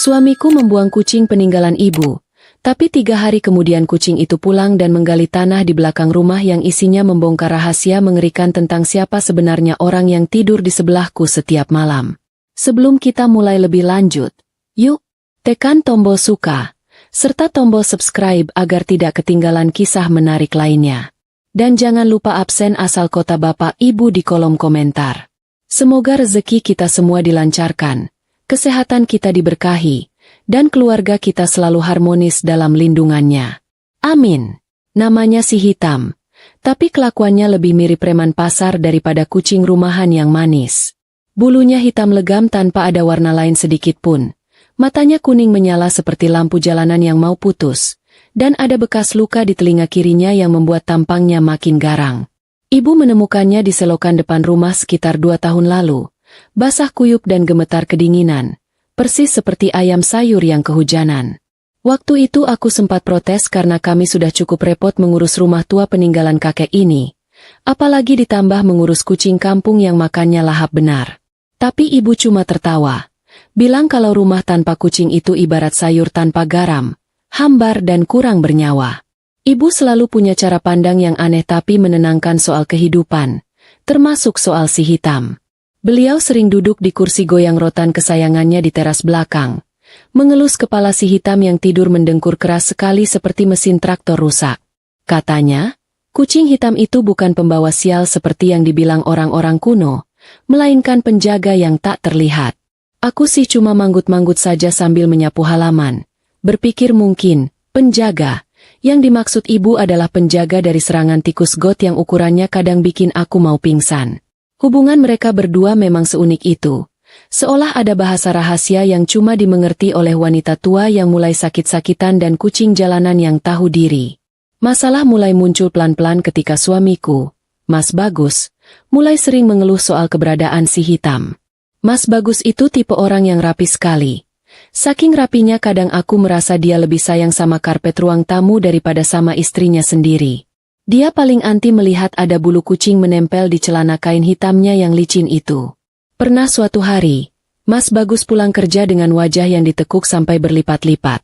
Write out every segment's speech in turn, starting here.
Suamiku membuang kucing peninggalan ibu, tapi 3 hari kemudian kucing itu pulang dan menggali tanah di belakang rumah yang isinya membongkar rahasia mengerikan tentang siapa sebenarnya orang yang tidur di sebelahku setiap malam. Sebelum kita mulai lebih lanjut, yuk, tekan tombol suka, serta tombol subscribe agar tidak ketinggalan kisah menarik lainnya. Dan jangan lupa absen asal kota Bapak Ibu di kolom komentar. Semoga rezeki kita semua dilancarkan, kesehatan kita diberkahi, dan keluarga kita selalu harmonis dalam lindungannya. Amin. Namanya si Hitam, tapi kelakuannya lebih mirip preman pasar daripada kucing rumahan yang manis. Bulunya hitam legam tanpa ada warna lain sedikit pun. Matanya kuning menyala seperti lampu jalanan yang mau putus, dan ada bekas luka di telinga kirinya yang membuat tampangnya makin garang. Ibu menemukannya di selokan depan rumah sekitar 2 tahun lalu. Basah kuyup dan gemetar kedinginan, persis seperti ayam sayur yang kehujanan. Waktu itu aku sempat protes karena kami sudah cukup repot mengurus rumah tua peninggalan kakek ini, apalagi ditambah mengurus kucing kampung yang makannya lahap benar. Tapi ibu cuma tertawa, bilang kalau rumah tanpa kucing itu ibarat sayur tanpa garam, hambar dan kurang bernyawa. Ibu selalu punya cara pandang yang aneh tapi menenangkan soal kehidupan, termasuk soal si Hitam. Beliau sering duduk di kursi goyang rotan kesayangannya di teras belakang, mengelus kepala si Hitam yang tidur mendengkur keras sekali seperti mesin traktor rusak. Katanya, kucing hitam itu bukan pembawa sial seperti yang dibilang orang-orang kuno, melainkan penjaga yang tak terlihat. Aku sih cuma manggut-manggut saja sambil menyapu halaman, berpikir mungkin, penjaga, yang dimaksud ibu adalah penjaga dari serangan tikus got yang ukurannya kadang bikin aku mau pingsan. Hubungan mereka berdua memang seunik itu. Seolah ada bahasa rahasia yang cuma dimengerti oleh wanita tua yang mulai sakit-sakitan dan kucing jalanan yang tahu diri. Masalah mulai muncul pelan-pelan ketika suamiku, Mas Bagus, mulai sering mengeluh soal keberadaan si Hitam. Mas Bagus itu tipe orang yang rapi sekali. Saking rapinya kadang aku merasa dia lebih sayang sama karpet ruang tamu daripada sama istrinya sendiri. Dia paling anti melihat ada bulu kucing menempel di celana kain hitamnya yang licin itu. Pernah suatu hari, Mas Bagus pulang kerja dengan wajah yang ditekuk sampai berlipat-lipat.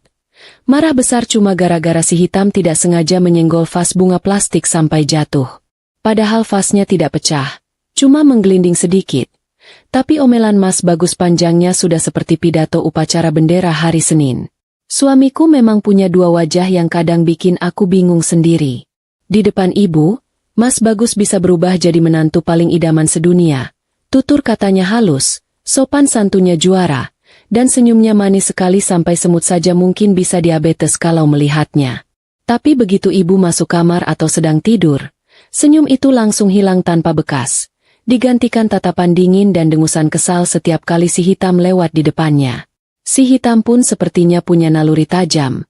Marah besar cuma gara-gara si Hitam tidak sengaja menyenggol vas bunga plastik sampai jatuh. Padahal vasnya tidak pecah, cuma menggelinding sedikit. Tapi omelan Mas Bagus panjangnya sudah seperti pidato upacara bendera hari Senin. Suamiku memang punya 2 wajah yang kadang bikin aku bingung sendiri. Di depan ibu, Mas Bagus bisa berubah jadi menantu paling idaman sedunia. Tutur katanya halus, sopan santunnya juara, dan senyumnya manis sekali sampai semut saja mungkin bisa diabetes kalau melihatnya. Tapi begitu ibu masuk kamar atau sedang tidur, senyum itu langsung hilang tanpa bekas. Digantikan tatapan dingin dan dengusan kesal setiap kali si Hitam lewat di depannya. Si Hitam pun sepertinya punya naluri tajam.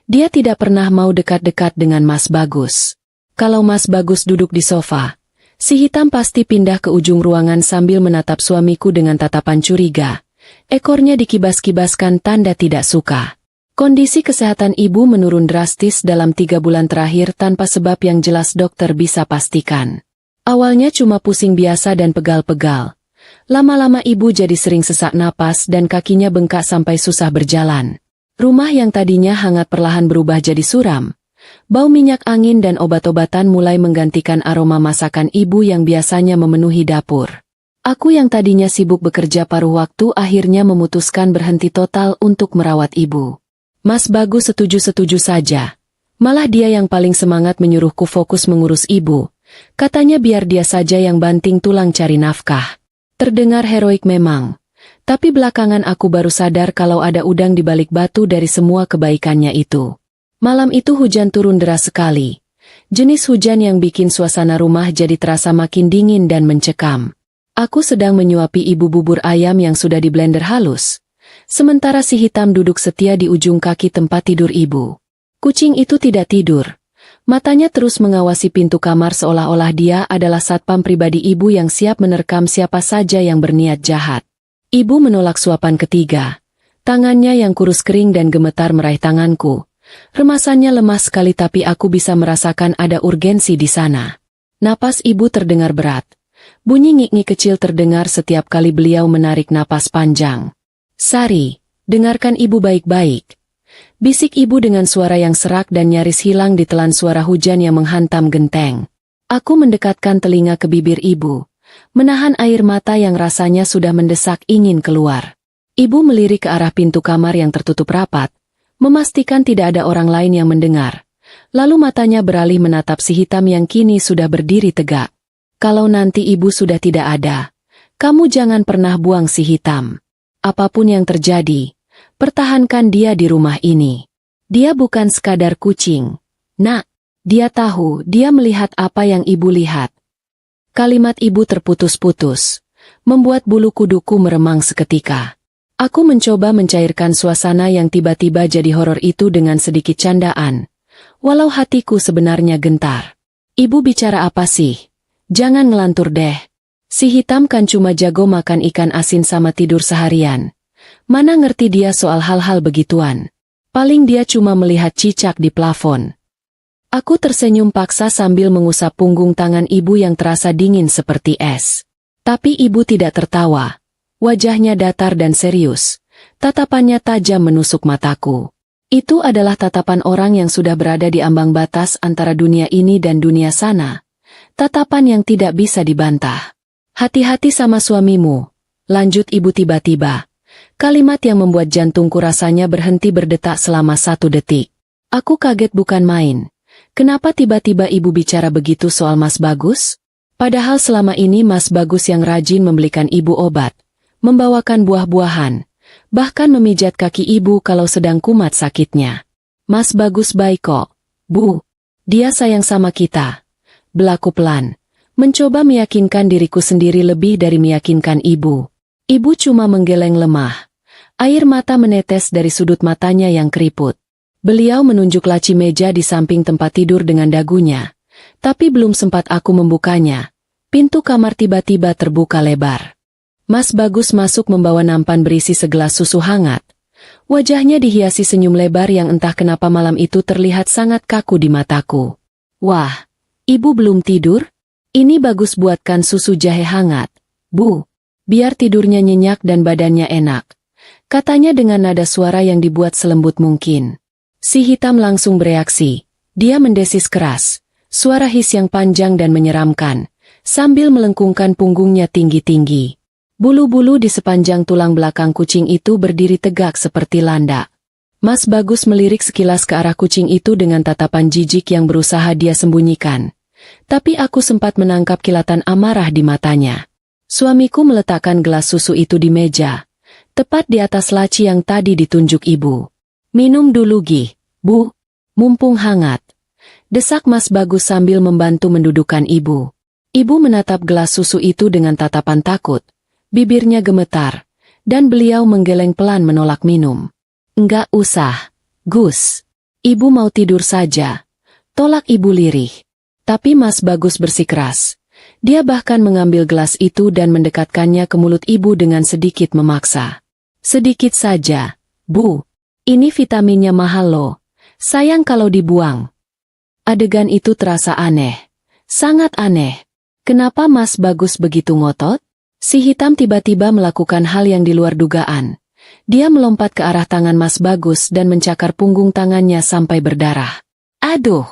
Dia tidak pernah mau dekat-dekat dengan Mas Bagus. Kalau Mas Bagus duduk di sofa, si Hitam pasti pindah ke ujung ruangan sambil menatap suamiku dengan tatapan curiga. Ekornya dikibas-kibaskan tanda tidak suka. Kondisi kesehatan ibu menurun drastis dalam 3 bulan terakhir tanpa sebab yang jelas dokter bisa pastikan. Awalnya cuma pusing biasa dan pegal-pegal. Lama-lama ibu jadi sering sesak napas dan kakinya bengkak sampai susah berjalan. Rumah yang tadinya hangat perlahan berubah jadi suram. Bau minyak angin dan obat-obatan mulai menggantikan aroma masakan ibu yang biasanya memenuhi dapur. Aku yang tadinya sibuk bekerja paruh waktu akhirnya memutuskan berhenti total untuk merawat ibu. Mas Bagus setuju-setuju saja. Malah dia yang paling semangat menyuruhku fokus mengurus ibu. Katanya biar dia saja yang banting tulang cari nafkah. Terdengar heroik memang. Tapi belakangan aku baru sadar kalau ada udang di balik batu dari semua kebaikannya itu. Malam itu hujan turun deras sekali. Jenis hujan yang bikin suasana rumah jadi terasa makin dingin dan mencekam. Aku sedang menyuapi ibu bubur ayam yang sudah diblender halus. Sementara si Hitam duduk setia di ujung kaki tempat tidur ibu. Kucing itu tidak tidur. Matanya terus mengawasi pintu kamar seolah-olah dia adalah satpam pribadi ibu yang siap menerkam siapa saja yang berniat jahat. Ibu menolak suapan ketiga. Tangannya yang kurus kering dan gemetar meraih tanganku. Remasannya lemah sekali tapi aku bisa merasakan ada urgensi di sana. Napas ibu terdengar berat. Bunyi ngik-ngik kecil terdengar setiap kali beliau menarik napas panjang. Sari, Dengarkan ibu baik-baik. Bisik ibu dengan suara yang serak dan nyaris hilang ditelan suara hujan yang menghantam genteng. Aku mendekatkan telinga ke bibir ibu, menahan air mata yang rasanya sudah mendesak ingin keluar. Ibu melirik ke arah pintu kamar yang tertutup rapat, memastikan tidak ada orang lain yang mendengar. Lalu matanya beralih menatap si hitam yang kini sudah berdiri tegak. Kalau nanti ibu sudah tidak ada, kamu jangan pernah buang si hitam. Apapun yang terjadi, pertahankan dia di rumah ini. Dia bukan sekadar kucing. Nak, dia tahu, dia melihat apa yang ibu lihat. Kalimat ibu terputus-putus, membuat bulu kuduku meremang seketika. Aku mencoba mencairkan suasana yang tiba-tiba jadi horor itu dengan sedikit candaan. Walau hatiku sebenarnya gentar. Ibu bicara apa sih? Jangan ngelantur deh. Si hitam kan cuma jago makan ikan asin sama tidur seharian. Mana ngerti dia soal hal-hal begituan. Paling dia cuma melihat cicak di plafon. Aku tersenyum paksa sambil mengusap punggung tangan ibu yang terasa dingin seperti es. Tapi ibu tidak tertawa. Wajahnya datar dan serius. Tatapannya tajam menusuk mataku. Itu adalah tatapan orang yang sudah berada di ambang batas antara dunia ini dan dunia sana. Tatapan yang tidak bisa dibantah. Hati-hati sama suamimu, lanjut ibu tiba-tiba. Kalimat yang membuat jantungku rasanya berhenti berdetak selama 1 detik. Aku kaget bukan main. Kenapa tiba-tiba ibu bicara begitu soal Mas Bagus? Padahal selama ini Mas Bagus yang rajin membelikan ibu obat, membawakan buah-buahan, bahkan memijat kaki ibu kalau sedang kumat sakitnya. Mas Bagus baik kok, Bu. Dia sayang sama kita. Belaku pelan, mencoba meyakinkan diriku sendiri lebih dari meyakinkan ibu. Ibu cuma menggeleng lemah. Air mata menetes dari sudut matanya yang keriput. Beliau menunjuk laci meja di samping tempat tidur dengan dagunya. Tapi belum sempat aku membukanya. Pintu kamar tiba-tiba terbuka lebar. Mas Bagus masuk membawa nampan berisi segelas susu hangat. Wajahnya dihiasi senyum lebar yang entah kenapa malam itu terlihat sangat kaku di mataku. Wah, ibu belum tidur? Ini bagus buatkan susu jahe hangat, Bu. Biar tidurnya nyenyak dan badannya enak. Katanya dengan nada suara yang dibuat selembut mungkin. Si hitam langsung bereaksi. Dia mendesis keras. Suara his yang panjang dan menyeramkan. Sambil melengkungkan punggungnya tinggi-tinggi. Bulu-bulu di sepanjang tulang belakang kucing itu berdiri tegak seperti landak. Mas Bagus melirik sekilas ke arah kucing itu dengan tatapan jijik yang berusaha dia sembunyikan. Tapi aku sempat menangkap kilatan amarah di matanya. Suamiku meletakkan gelas susu itu di meja, tepat di atas laci yang tadi ditunjuk ibu. Minum dulu Gi, Bu. Mumpung hangat. Desak Mas Bagus sambil membantu mendudukkan ibu. Ibu menatap gelas susu itu dengan tatapan takut. Bibirnya gemetar, dan beliau menggeleng pelan menolak minum. Enggak usah, Gus. Ibu mau tidur saja. Tolak ibu lirih. Tapi Mas Bagus bersikeras. Dia bahkan mengambil gelas itu dan mendekatkannya ke mulut ibu dengan sedikit memaksa. Sedikit saja, Bu. Ini vitaminnya mahal loh. Sayang kalau dibuang. Adegan itu terasa aneh. Sangat aneh. Kenapa Mas Bagus begitu ngotot? Si hitam tiba-tiba melakukan hal yang di luar dugaan. Dia melompat ke arah tangan Mas Bagus dan mencakar punggung tangannya sampai berdarah. Aduh!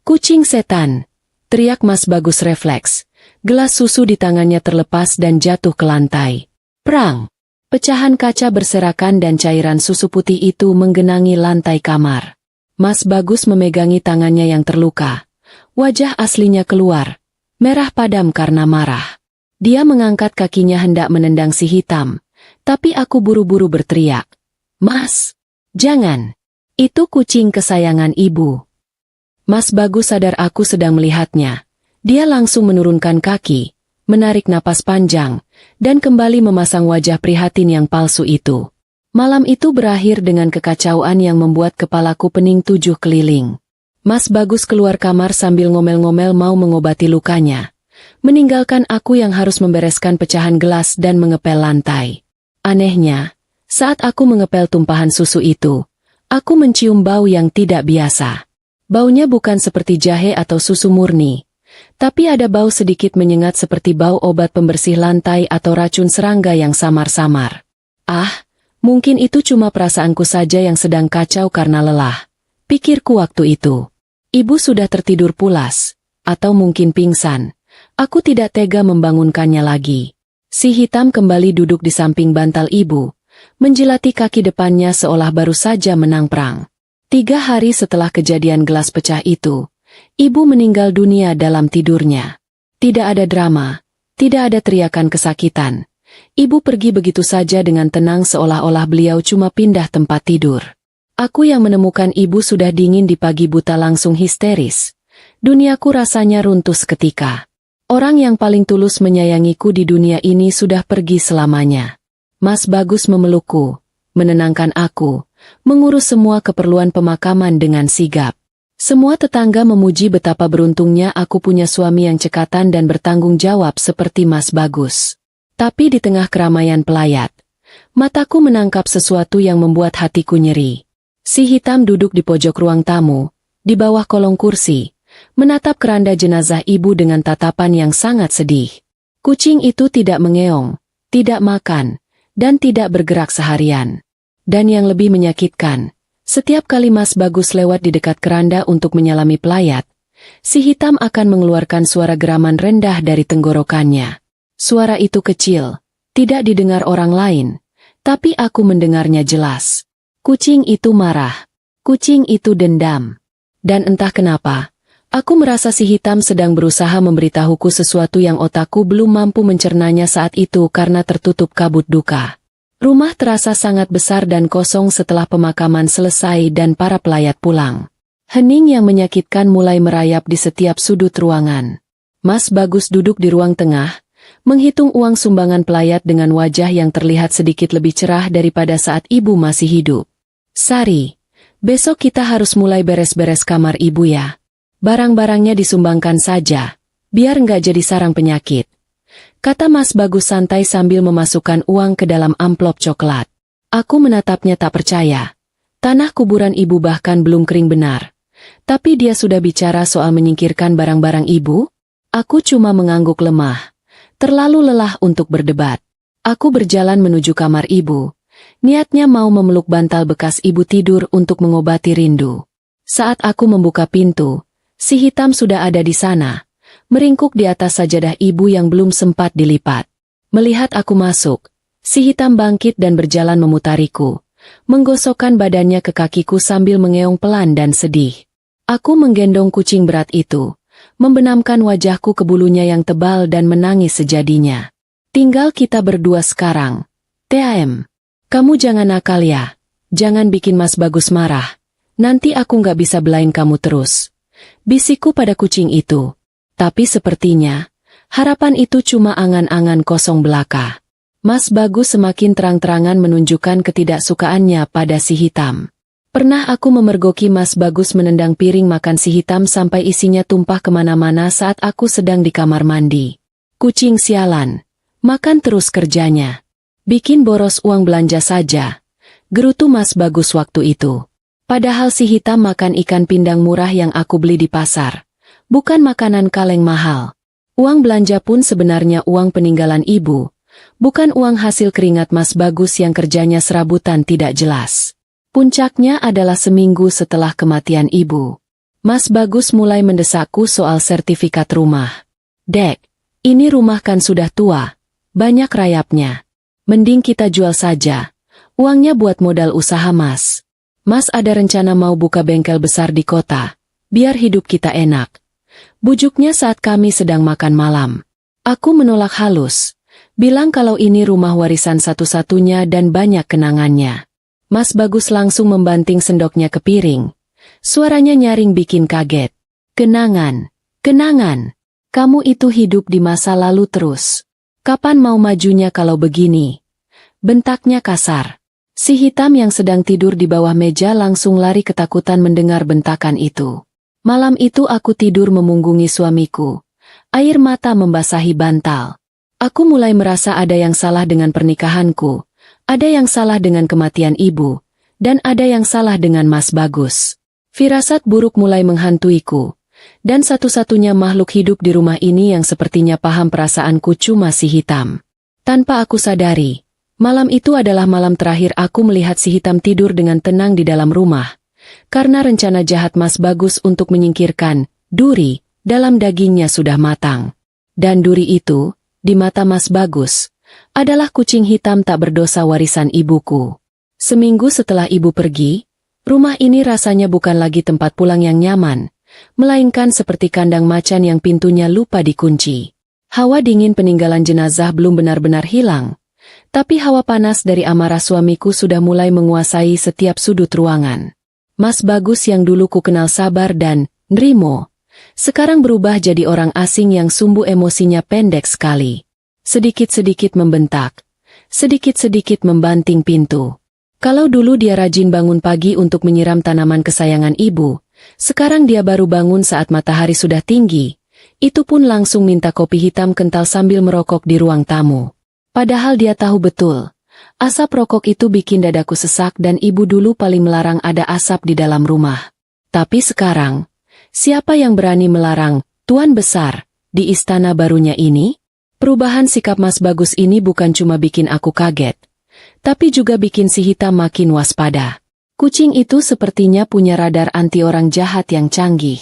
Kucing setan! Teriak Mas Bagus refleks. Gelas susu di tangannya terlepas dan jatuh ke lantai. Prang! Pecahan kaca berserakan dan cairan susu putih itu menggenangi lantai kamar. Mas Bagus memegangi tangannya yang terluka. Wajah aslinya keluar. Merah padam karena marah. Dia mengangkat kakinya hendak menendang si hitam. Tapi aku buru-buru berteriak. Mas! Jangan! Itu kucing kesayangan ibu. Mas Bagus sadar aku sedang melihatnya. Dia langsung menurunkan kaki, menarik napas panjang, dan kembali memasang wajah prihatin yang palsu itu. Malam itu berakhir dengan kekacauan yang membuat kepalaku pening 7 keliling. Mas Bagus keluar kamar sambil ngomel-ngomel mau mengobati lukanya. Meninggalkan aku yang harus membereskan pecahan gelas dan mengepel lantai. Anehnya, saat aku mengepel tumpahan susu itu, aku mencium bau yang tidak biasa. Baunya bukan seperti jahe atau susu murni, tapi ada bau sedikit menyengat seperti bau obat pembersih lantai atau racun serangga yang samar-samar. Ah, Mungkin itu cuma perasaanku saja yang sedang kacau karena lelah. Pikirku waktu itu. Ibu sudah tertidur pulas. Atau mungkin pingsan. Aku tidak tega membangunkannya lagi. Si hitam kembali duduk di samping bantal ibu. Menjilati kaki depannya seolah baru saja menang perang. 3 hari setelah kejadian gelas pecah itu, ibu meninggal dunia dalam tidurnya. Tidak ada drama. Tidak ada teriakan kesakitan. Ibu pergi begitu saja dengan tenang seolah-olah beliau cuma pindah tempat tidur. Aku yang menemukan ibu sudah dingin di pagi buta langsung histeris. Duniaku rasanya runtuh seketika. Orang yang paling tulus menyayangiku di dunia ini sudah pergi selamanya. Mas Bagus memelukku, menenangkan aku, mengurus semua keperluan pemakaman dengan sigap. Semua tetangga memuji betapa beruntungnya aku punya suami yang cekatan dan bertanggung jawab seperti Mas Bagus. Tapi di tengah keramaian pelayat, mataku menangkap sesuatu yang membuat hatiku nyeri. Si hitam duduk di pojok ruang tamu, di bawah kolong kursi, menatap keranda jenazah ibu dengan tatapan yang sangat sedih. Kucing itu tidak mengeong, tidak makan, dan tidak bergerak seharian. Dan yang lebih menyakitkan, setiap kali Mas Bagus lewat di dekat keranda untuk menyalami pelayat, si hitam akan mengeluarkan suara geraman rendah dari tenggorokannya. Suara itu kecil, tidak didengar orang lain, tapi aku mendengarnya jelas. Kucing itu marah. Kucing itu dendam. Dan entah kenapa, aku merasa si hitam sedang berusaha memberitahuku sesuatu yang otakku belum mampu mencernanya saat itu karena tertutup kabut duka. Rumah terasa sangat besar dan kosong setelah pemakaman selesai dan para pelayat pulang. Hening yang menyakitkan mulai merayap di setiap sudut ruangan. Mas Bagus duduk di ruang tengah, menghitung uang sumbangan pelayat dengan wajah yang terlihat sedikit lebih cerah daripada saat ibu masih hidup. Sari, besok kita harus mulai beres-beres kamar ibu ya. Barang-barangnya disumbangkan saja, biar nggak jadi sarang penyakit. Kata Mas Bagus santai sambil memasukkan uang ke dalam amplop coklat. Aku menatapnya tak percaya. Tanah kuburan ibu bahkan belum kering benar. Tapi dia sudah bicara soal menyingkirkan barang-barang ibu? Aku cuma mengangguk lemah. Terlalu lelah untuk berdebat. Aku berjalan menuju kamar ibu. Niatnya mau memeluk bantal bekas ibu tidur untuk mengobati rindu. Saat aku membuka pintu, si hitam sudah ada di sana. Meringkuk di atas sajadah ibu yang belum sempat dilipat. Melihat aku masuk, si hitam bangkit dan berjalan memutariku, menggosokkan badannya ke kakiku sambil mengeong pelan dan sedih. Aku menggendong kucing berat itu, membenamkan wajahku ke bulunya yang tebal dan menangis sejadinya. Tinggal kita berdua sekarang. TAM. Kamu jangan nakal ya. Jangan bikin Mas Bagus marah. Nanti aku nggak bisa belain kamu terus. Bisikku pada kucing itu. Tapi sepertinya, harapan itu cuma angan-angan kosong belaka. Mas Bagus semakin terang-terangan menunjukkan ketidaksukaannya pada si hitam. Pernah aku memergoki Mas Bagus menendang piring makan si hitam sampai isinya tumpah kemana-mana saat aku sedang di kamar mandi. Kucing sialan. Makan terus kerjanya. Bikin boros uang belanja saja. Gerutu Mas Bagus waktu itu. Padahal si hitam makan ikan pindang murah yang aku beli di pasar. Bukan makanan kaleng mahal. Uang belanja pun sebenarnya uang peninggalan ibu. Bukan uang hasil keringat Mas Bagus yang kerjanya serabutan tidak jelas. Puncaknya adalah seminggu setelah kematian ibu. Mas Bagus mulai mendesakku soal sertifikat rumah. Dek, ini rumah kan sudah tua. Banyak rayapnya. Mending kita jual saja. Uangnya buat modal usaha Mas. Mas ada rencana mau buka bengkel besar di kota. Biar hidup kita enak. Bujuknya saat kami sedang makan malam. Aku menolak halus. Bilang kalau ini rumah warisan satu-satunya dan banyak kenangannya. Mas Bagus langsung membanting sendoknya ke piring. Suaranya nyaring bikin kaget. Kenangan. Kenangan. Kamu itu hidup di masa lalu terus. Kapan mau majunya kalau begini? Bentaknya kasar. Si hitam yang sedang tidur di bawah meja langsung lari ketakutan mendengar bentakan itu. Malam itu aku tidur memunggungi suamiku. Air mata membasahi bantal. Aku mulai merasa ada yang salah dengan pernikahanku, ada yang salah dengan kematian ibu, dan ada yang salah dengan Mas Bagus. Firasat buruk mulai menghantuiku, dan satu-satunya makhluk hidup di rumah ini yang sepertinya paham perasaanku cuma si hitam. Tanpa aku sadari, Malam itu adalah malam terakhir aku melihat si hitam tidur dengan tenang di dalam rumah. Karena rencana jahat Mas Bagus untuk menyingkirkan duri dalam dagingnya sudah matang. Dan duri itu, di mata Mas Bagus, adalah kucing hitam tak berdosa warisan ibuku. Seminggu setelah ibu pergi, rumah ini rasanya bukan lagi tempat pulang yang nyaman, melainkan seperti kandang macan yang pintunya lupa dikunci. Hawa dingin peninggalan jenazah belum benar-benar hilang, tapi hawa panas dari amarah suamiku sudah mulai menguasai setiap sudut ruangan. Mas Bagus yang dulu ku kenal sabar dan nrimo, sekarang berubah jadi orang asing yang sumbu emosinya pendek sekali. Sedikit-sedikit membentak, sedikit-sedikit membanting pintu. Kalau dulu dia rajin bangun pagi untuk menyiram tanaman kesayangan ibu, sekarang dia baru bangun saat matahari sudah tinggi. Itu pun langsung minta kopi hitam kental sambil merokok di ruang tamu. Padahal dia tahu betul, asap rokok itu bikin dadaku sesak dan ibu dulu paling melarang ada asap di dalam rumah. Tapi sekarang, siapa yang berani melarang Tuan Besar di istana barunya ini? Perubahan sikap Mas Bagus ini bukan cuma bikin aku kaget, tapi juga bikin si hitam makin waspada. Kucing itu sepertinya punya radar anti orang jahat yang canggih.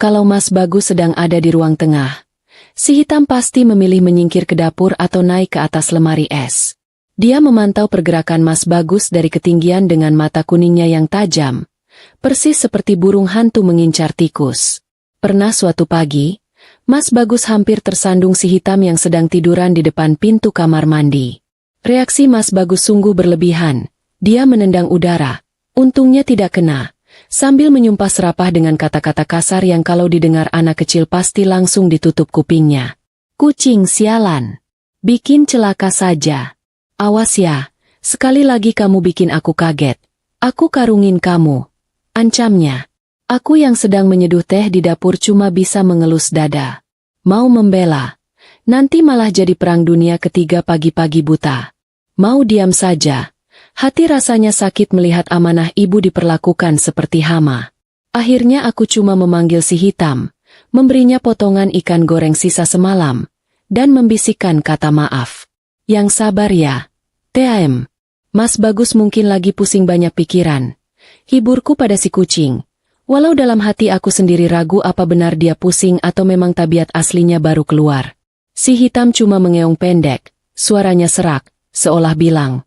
Kalau Mas Bagus sedang ada di ruang tengah, si hitam pasti memilih menyingkir ke dapur atau naik ke atas lemari es. Dia memantau pergerakan Mas Bagus dari ketinggian dengan mata kuningnya yang tajam, persis seperti burung hantu mengincar tikus. Pernah suatu pagi, Mas Bagus hampir tersandung si hitam yang sedang tiduran di depan pintu kamar mandi. Reaksi Mas Bagus sungguh berlebihan. Dia menendang udara, untungnya tidak kena, sambil menyumpah serapah dengan kata-kata kasar yang kalau didengar anak kecil pasti langsung ditutup kupingnya. Kucing sialan. Bikin celaka saja. Awas ya, sekali lagi kamu bikin aku kaget. Aku karungin kamu. Ancamnya. Aku yang sedang menyeduh teh di dapur cuma bisa mengelus dada. Mau membela. Nanti malah jadi perang dunia ketiga pagi-pagi buta. Mau diam saja. Hati rasanya sakit melihat amanah ibu diperlakukan seperti hama. Akhirnya aku cuma memanggil si hitam, memberinya potongan ikan goreng sisa semalam, dan membisikkan kata maaf. Yang sabar ya, TM. Mas Bagus mungkin lagi pusing banyak pikiran. Hiburku pada si kucing. Walau dalam hati aku sendiri ragu apa benar dia pusing atau memang tabiat aslinya baru keluar. Si hitam cuma mengeong pendek, suaranya serak, seolah bilang,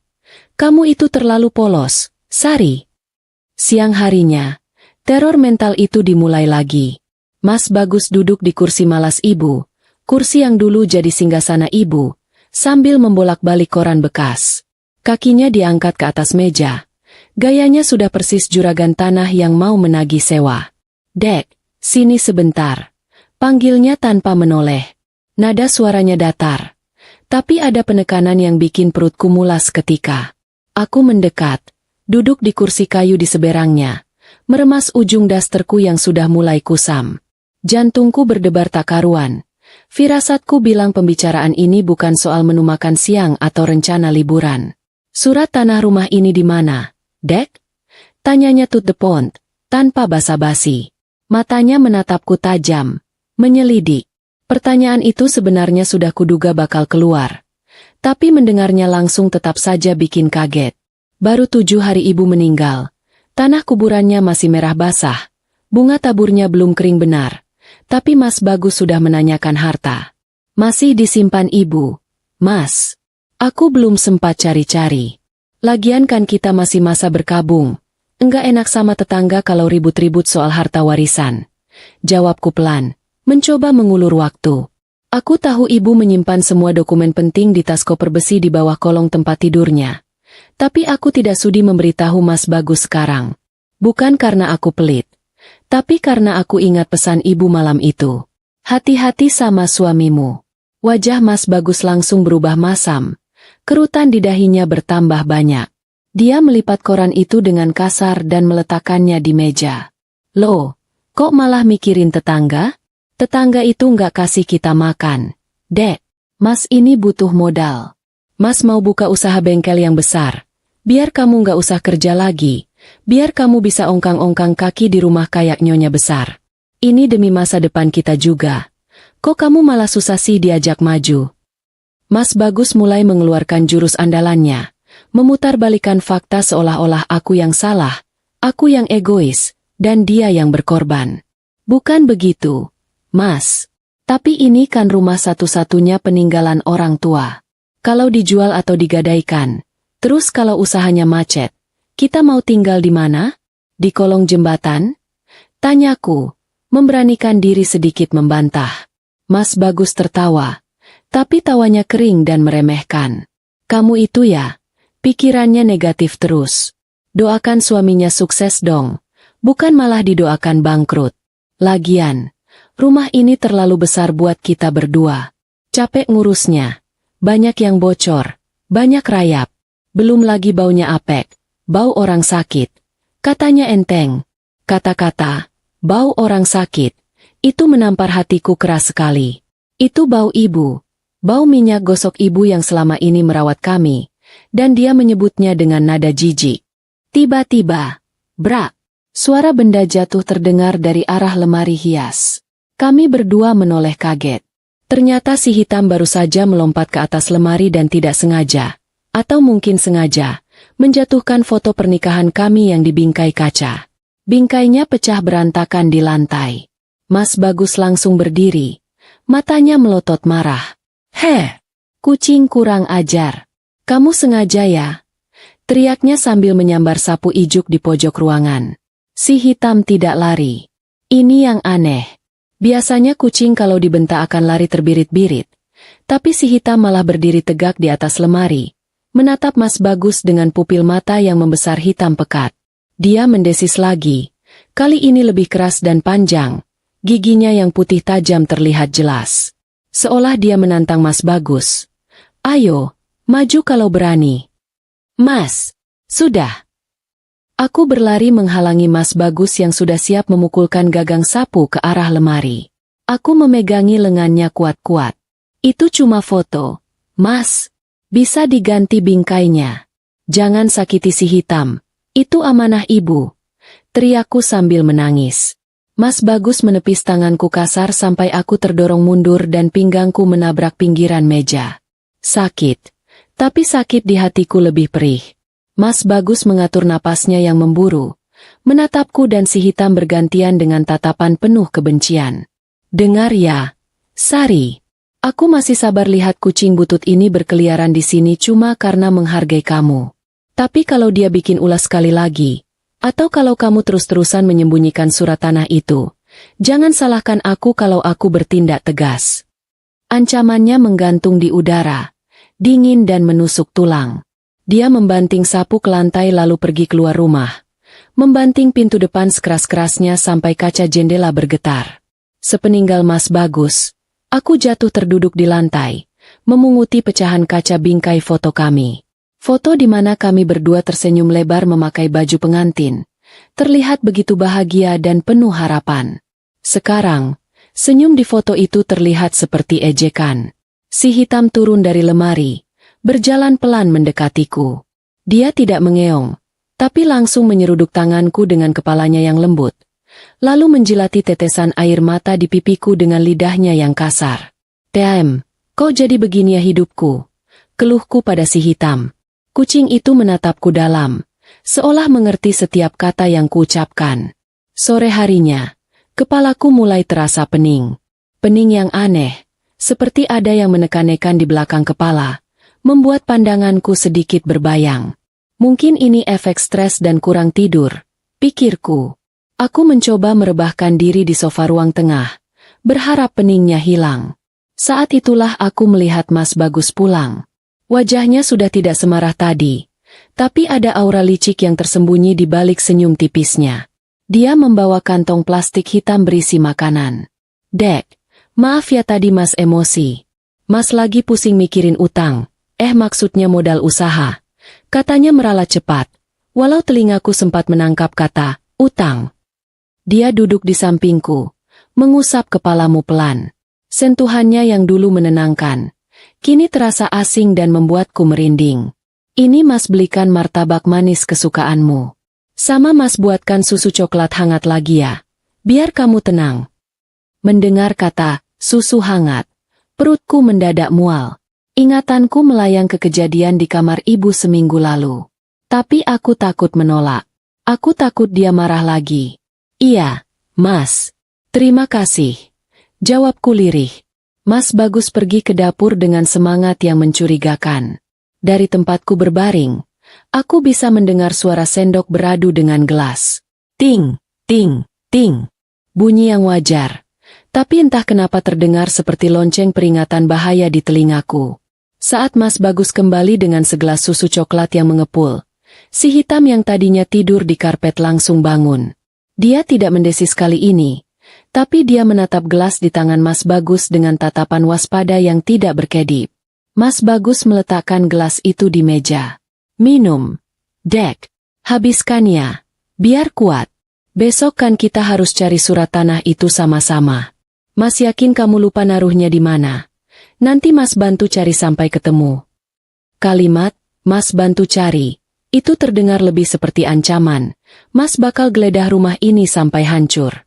"Kamu itu terlalu polos, Sari." Siang harinya, teror mental itu dimulai lagi. Mas Bagus duduk di kursi malas ibu, kursi yang dulu jadi singgasana ibu, sambil membolak-balik koran bekas. Kakinya diangkat ke atas meja. Gayanya sudah persis juragan tanah yang mau menagih sewa. "Dek, sini sebentar." Panggilnya tanpa menoleh. Nada suaranya datar. Tapi ada penekanan yang bikin perutku mulas ketika aku mendekat, duduk di kursi kayu di seberangnya, meremas ujung dasterku yang sudah mulai kusam. Jantungku berdebar tak karuan. Firasatku bilang pembicaraan ini bukan soal menu makan siang atau rencana liburan. "Surat tanah rumah ini di mana, Dek?" Tanyanya to the point, tanpa basa-basi. Matanya menatapku tajam, menyelidik. Pertanyaan itu sebenarnya sudah kuduga bakal keluar. Tapi mendengarnya langsung tetap saja bikin kaget. Baru 7 hari ibu meninggal. Tanah kuburannya masih merah basah. Bunga taburnya belum kering benar. Tapi Mas Bagus sudah menanyakan harta. "Masih disimpan ibu, Mas. Aku belum sempat cari-cari. Lagian kan kita masih masa berkabung. Enggak enak sama tetangga kalau ribut-ribut soal harta warisan." Jawabku pelan, mencoba mengulur waktu. Aku tahu ibu menyimpan semua dokumen penting di tas koper besi di bawah kolong tempat tidurnya. Tapi aku tidak sudi memberitahu Mas Bagus sekarang. Bukan karena aku pelit, tapi karena aku ingat pesan ibu malam itu. "Hati-hati sama suamimu." Wajah Mas Bagus langsung berubah masam. Kerutan di dahinya bertambah banyak. Dia melipat koran itu dengan kasar dan meletakkannya di meja. "Loh, kok malah mikirin tetangga? Tetangga itu nggak kasih kita makan. Dek, Mas ini butuh modal. Mas mau buka usaha bengkel yang besar. Biar kamu nggak usah kerja lagi. Biar kamu bisa ongkang-ongkang kaki di rumah kayak nyonya besar. Ini demi masa depan kita juga. Kok kamu malah susah sih diajak maju?" Mas Bagus mulai mengeluarkan jurus andalannya, memutarbalikkan fakta seolah-olah aku yang salah, aku yang egois, dan dia yang berkorban. Bukan begitu, Mas. Tapi ini kan rumah satu-satunya peninggalan orang tua. Kalau dijual atau digadaikan, terus kalau usahanya macet, kita mau tinggal di mana? Di kolong jembatan? Tanyaku, memberanikan diri sedikit membantah. Mas Bagus tertawa, tapi tawanya kering dan meremehkan. Kamu itu ya, pikirannya negatif terus. Doakan suaminya sukses dong, bukan malah didoakan bangkrut. Lagian, rumah ini terlalu besar buat kita berdua. Capek ngurusnya. Banyak yang bocor, banyak rayap. Belum lagi baunya apek, bau orang sakit. Katanya enteng. Kata-kata, bau orang sakit. Itu menampar hatiku keras sekali. Itu bau ibu. Bau minyak gosok ibu yang selama ini merawat kami. Dan dia menyebutnya dengan nada jijik. Tiba-tiba, brak. Suara benda jatuh terdengar dari arah lemari hias. Kami berdua menoleh kaget. Ternyata si hitam baru saja melompat ke atas lemari dan tidak sengaja, atau mungkin sengaja, menjatuhkan foto pernikahan kami yang dibingkai kaca. Bingkainya pecah berantakan di lantai. Mas Bagus langsung berdiri. Matanya melotot marah. Heh, kucing kurang ajar. Kamu sengaja ya? Teriaknya sambil menyambar sapu ijuk di pojok ruangan. Si hitam tidak lari. Ini yang aneh. Biasanya kucing kalau dibentak akan lari terbirit-birit. Tapi si hitam malah berdiri tegak di atas lemari. Menatap Mas Bagus dengan pupil mata yang membesar hitam pekat. Dia mendesis lagi. Kali ini lebih keras dan panjang. Giginya yang putih tajam terlihat jelas. Seolah dia menantang Mas Bagus. Ayo, maju kalau berani. Mas, sudah. Aku berlari menghalangi Mas Bagus yang sudah siap memukulkan gagang sapu ke arah lemari. Aku memegangi lengannya kuat-kuat. Itu cuma foto. Mas, bisa diganti bingkainya. Jangan sakiti si hitam. Itu amanah ibu. Teriakku sambil menangis. Mas Bagus menepis tanganku kasar sampai aku terdorong mundur dan pinggangku menabrak pinggiran meja. Sakit. Tapi sakit di hatiku lebih perih. Mas Bagus mengatur napasnya yang memburu, menatapku dan si hitam bergantian dengan tatapan penuh kebencian. Dengar ya, Sari, aku masih sabar lihat kucing butut ini berkeliaran di sini cuma karena menghargai kamu. Tapi kalau dia bikin ulas sekali lagi, atau kalau kamu terus-terusan menyembunyikan surat tanah itu, jangan salahkan aku kalau aku bertindak tegas. Ancamannya menggantung di udara, dingin dan menusuk tulang. Dia membanting sapu ke lantai lalu pergi keluar rumah. Membanting pintu depan sekeras-kerasnya sampai kaca jendela bergetar. Sepeninggal Mas Bagus, aku jatuh terduduk di lantai, memunguti pecahan kaca bingkai foto kami. Foto di mana kami berdua tersenyum lebar memakai baju pengantin. Terlihat begitu bahagia dan penuh harapan. Sekarang, senyum di foto itu terlihat seperti ejekan. Si hitam turun dari lemari. Berjalan pelan mendekatiku. Dia tidak mengeong, tapi langsung menyeruduk tanganku dengan kepalanya yang lembut. Lalu menjilati tetesan air mata di pipiku dengan lidahnya yang kasar. "Tem, kok jadi begini ya hidupku?" Keluhku pada si hitam. Kucing itu menatapku dalam, seolah mengerti setiap kata yang kuucapkan. Sore harinya, kepalaku mulai terasa pening. Pening yang aneh, seperti ada yang menekan-nekan di belakang kepala. Membuat pandanganku sedikit berbayang. Mungkin ini efek stres dan kurang tidur, pikirku. Aku mencoba merebahkan diri di sofa ruang tengah, berharap peningnya hilang. Saat itulah aku melihat Mas Bagus pulang. Wajahnya sudah tidak semarah tadi, tapi ada aura licik yang tersembunyi di balik senyum tipisnya. Dia membawa kantong plastik hitam berisi makanan. "Dek, maaf ya tadi Mas emosi. Mas lagi pusing mikirin utang. Maksudnya modal usaha," katanya meralat cepat, walau telingaku sempat menangkap kata, utang. Dia duduk di sampingku, mengusap kepalamu pelan. Sentuhannya yang dulu menenangkan, kini terasa asing dan membuatku merinding. "Ini Mas belikan martabak manis kesukaanmu. Sama Mas buatkan susu coklat hangat lagi ya, biar kamu tenang." Mendengar kata, susu hangat, perutku mendadak mual. Ingatanku melayang ke kejadian di kamar ibu seminggu lalu. Tapi aku takut menolak. Aku takut dia marah lagi. Iya, Mas. Terima kasih. Jawabku lirih. Mas Bagus pergi ke dapur dengan semangat yang mencurigakan. Dari tempatku berbaring, aku bisa mendengar suara sendok beradu dengan gelas. Ting, ting, ting. Bunyi yang wajar. Tapi entah kenapa terdengar seperti lonceng peringatan bahaya di telingaku. Saat Mas Bagus kembali dengan segelas susu coklat yang mengepul, si hitam yang tadinya tidur di karpet langsung bangun. Dia tidak mendesis kali ini, tapi dia menatap gelas di tangan Mas Bagus dengan tatapan waspada yang tidak berkedip. Mas Bagus meletakkan gelas itu di meja. Minum. Dek. Habiskannya. Biar kuat. Besok kan kita harus cari surat tanah itu sama-sama. Mas yakin kamu lupa naruhnya di mana? Nanti Mas bantu cari sampai ketemu. Kalimat, Mas bantu cari, itu terdengar lebih seperti ancaman. Mas bakal geledah rumah ini sampai hancur.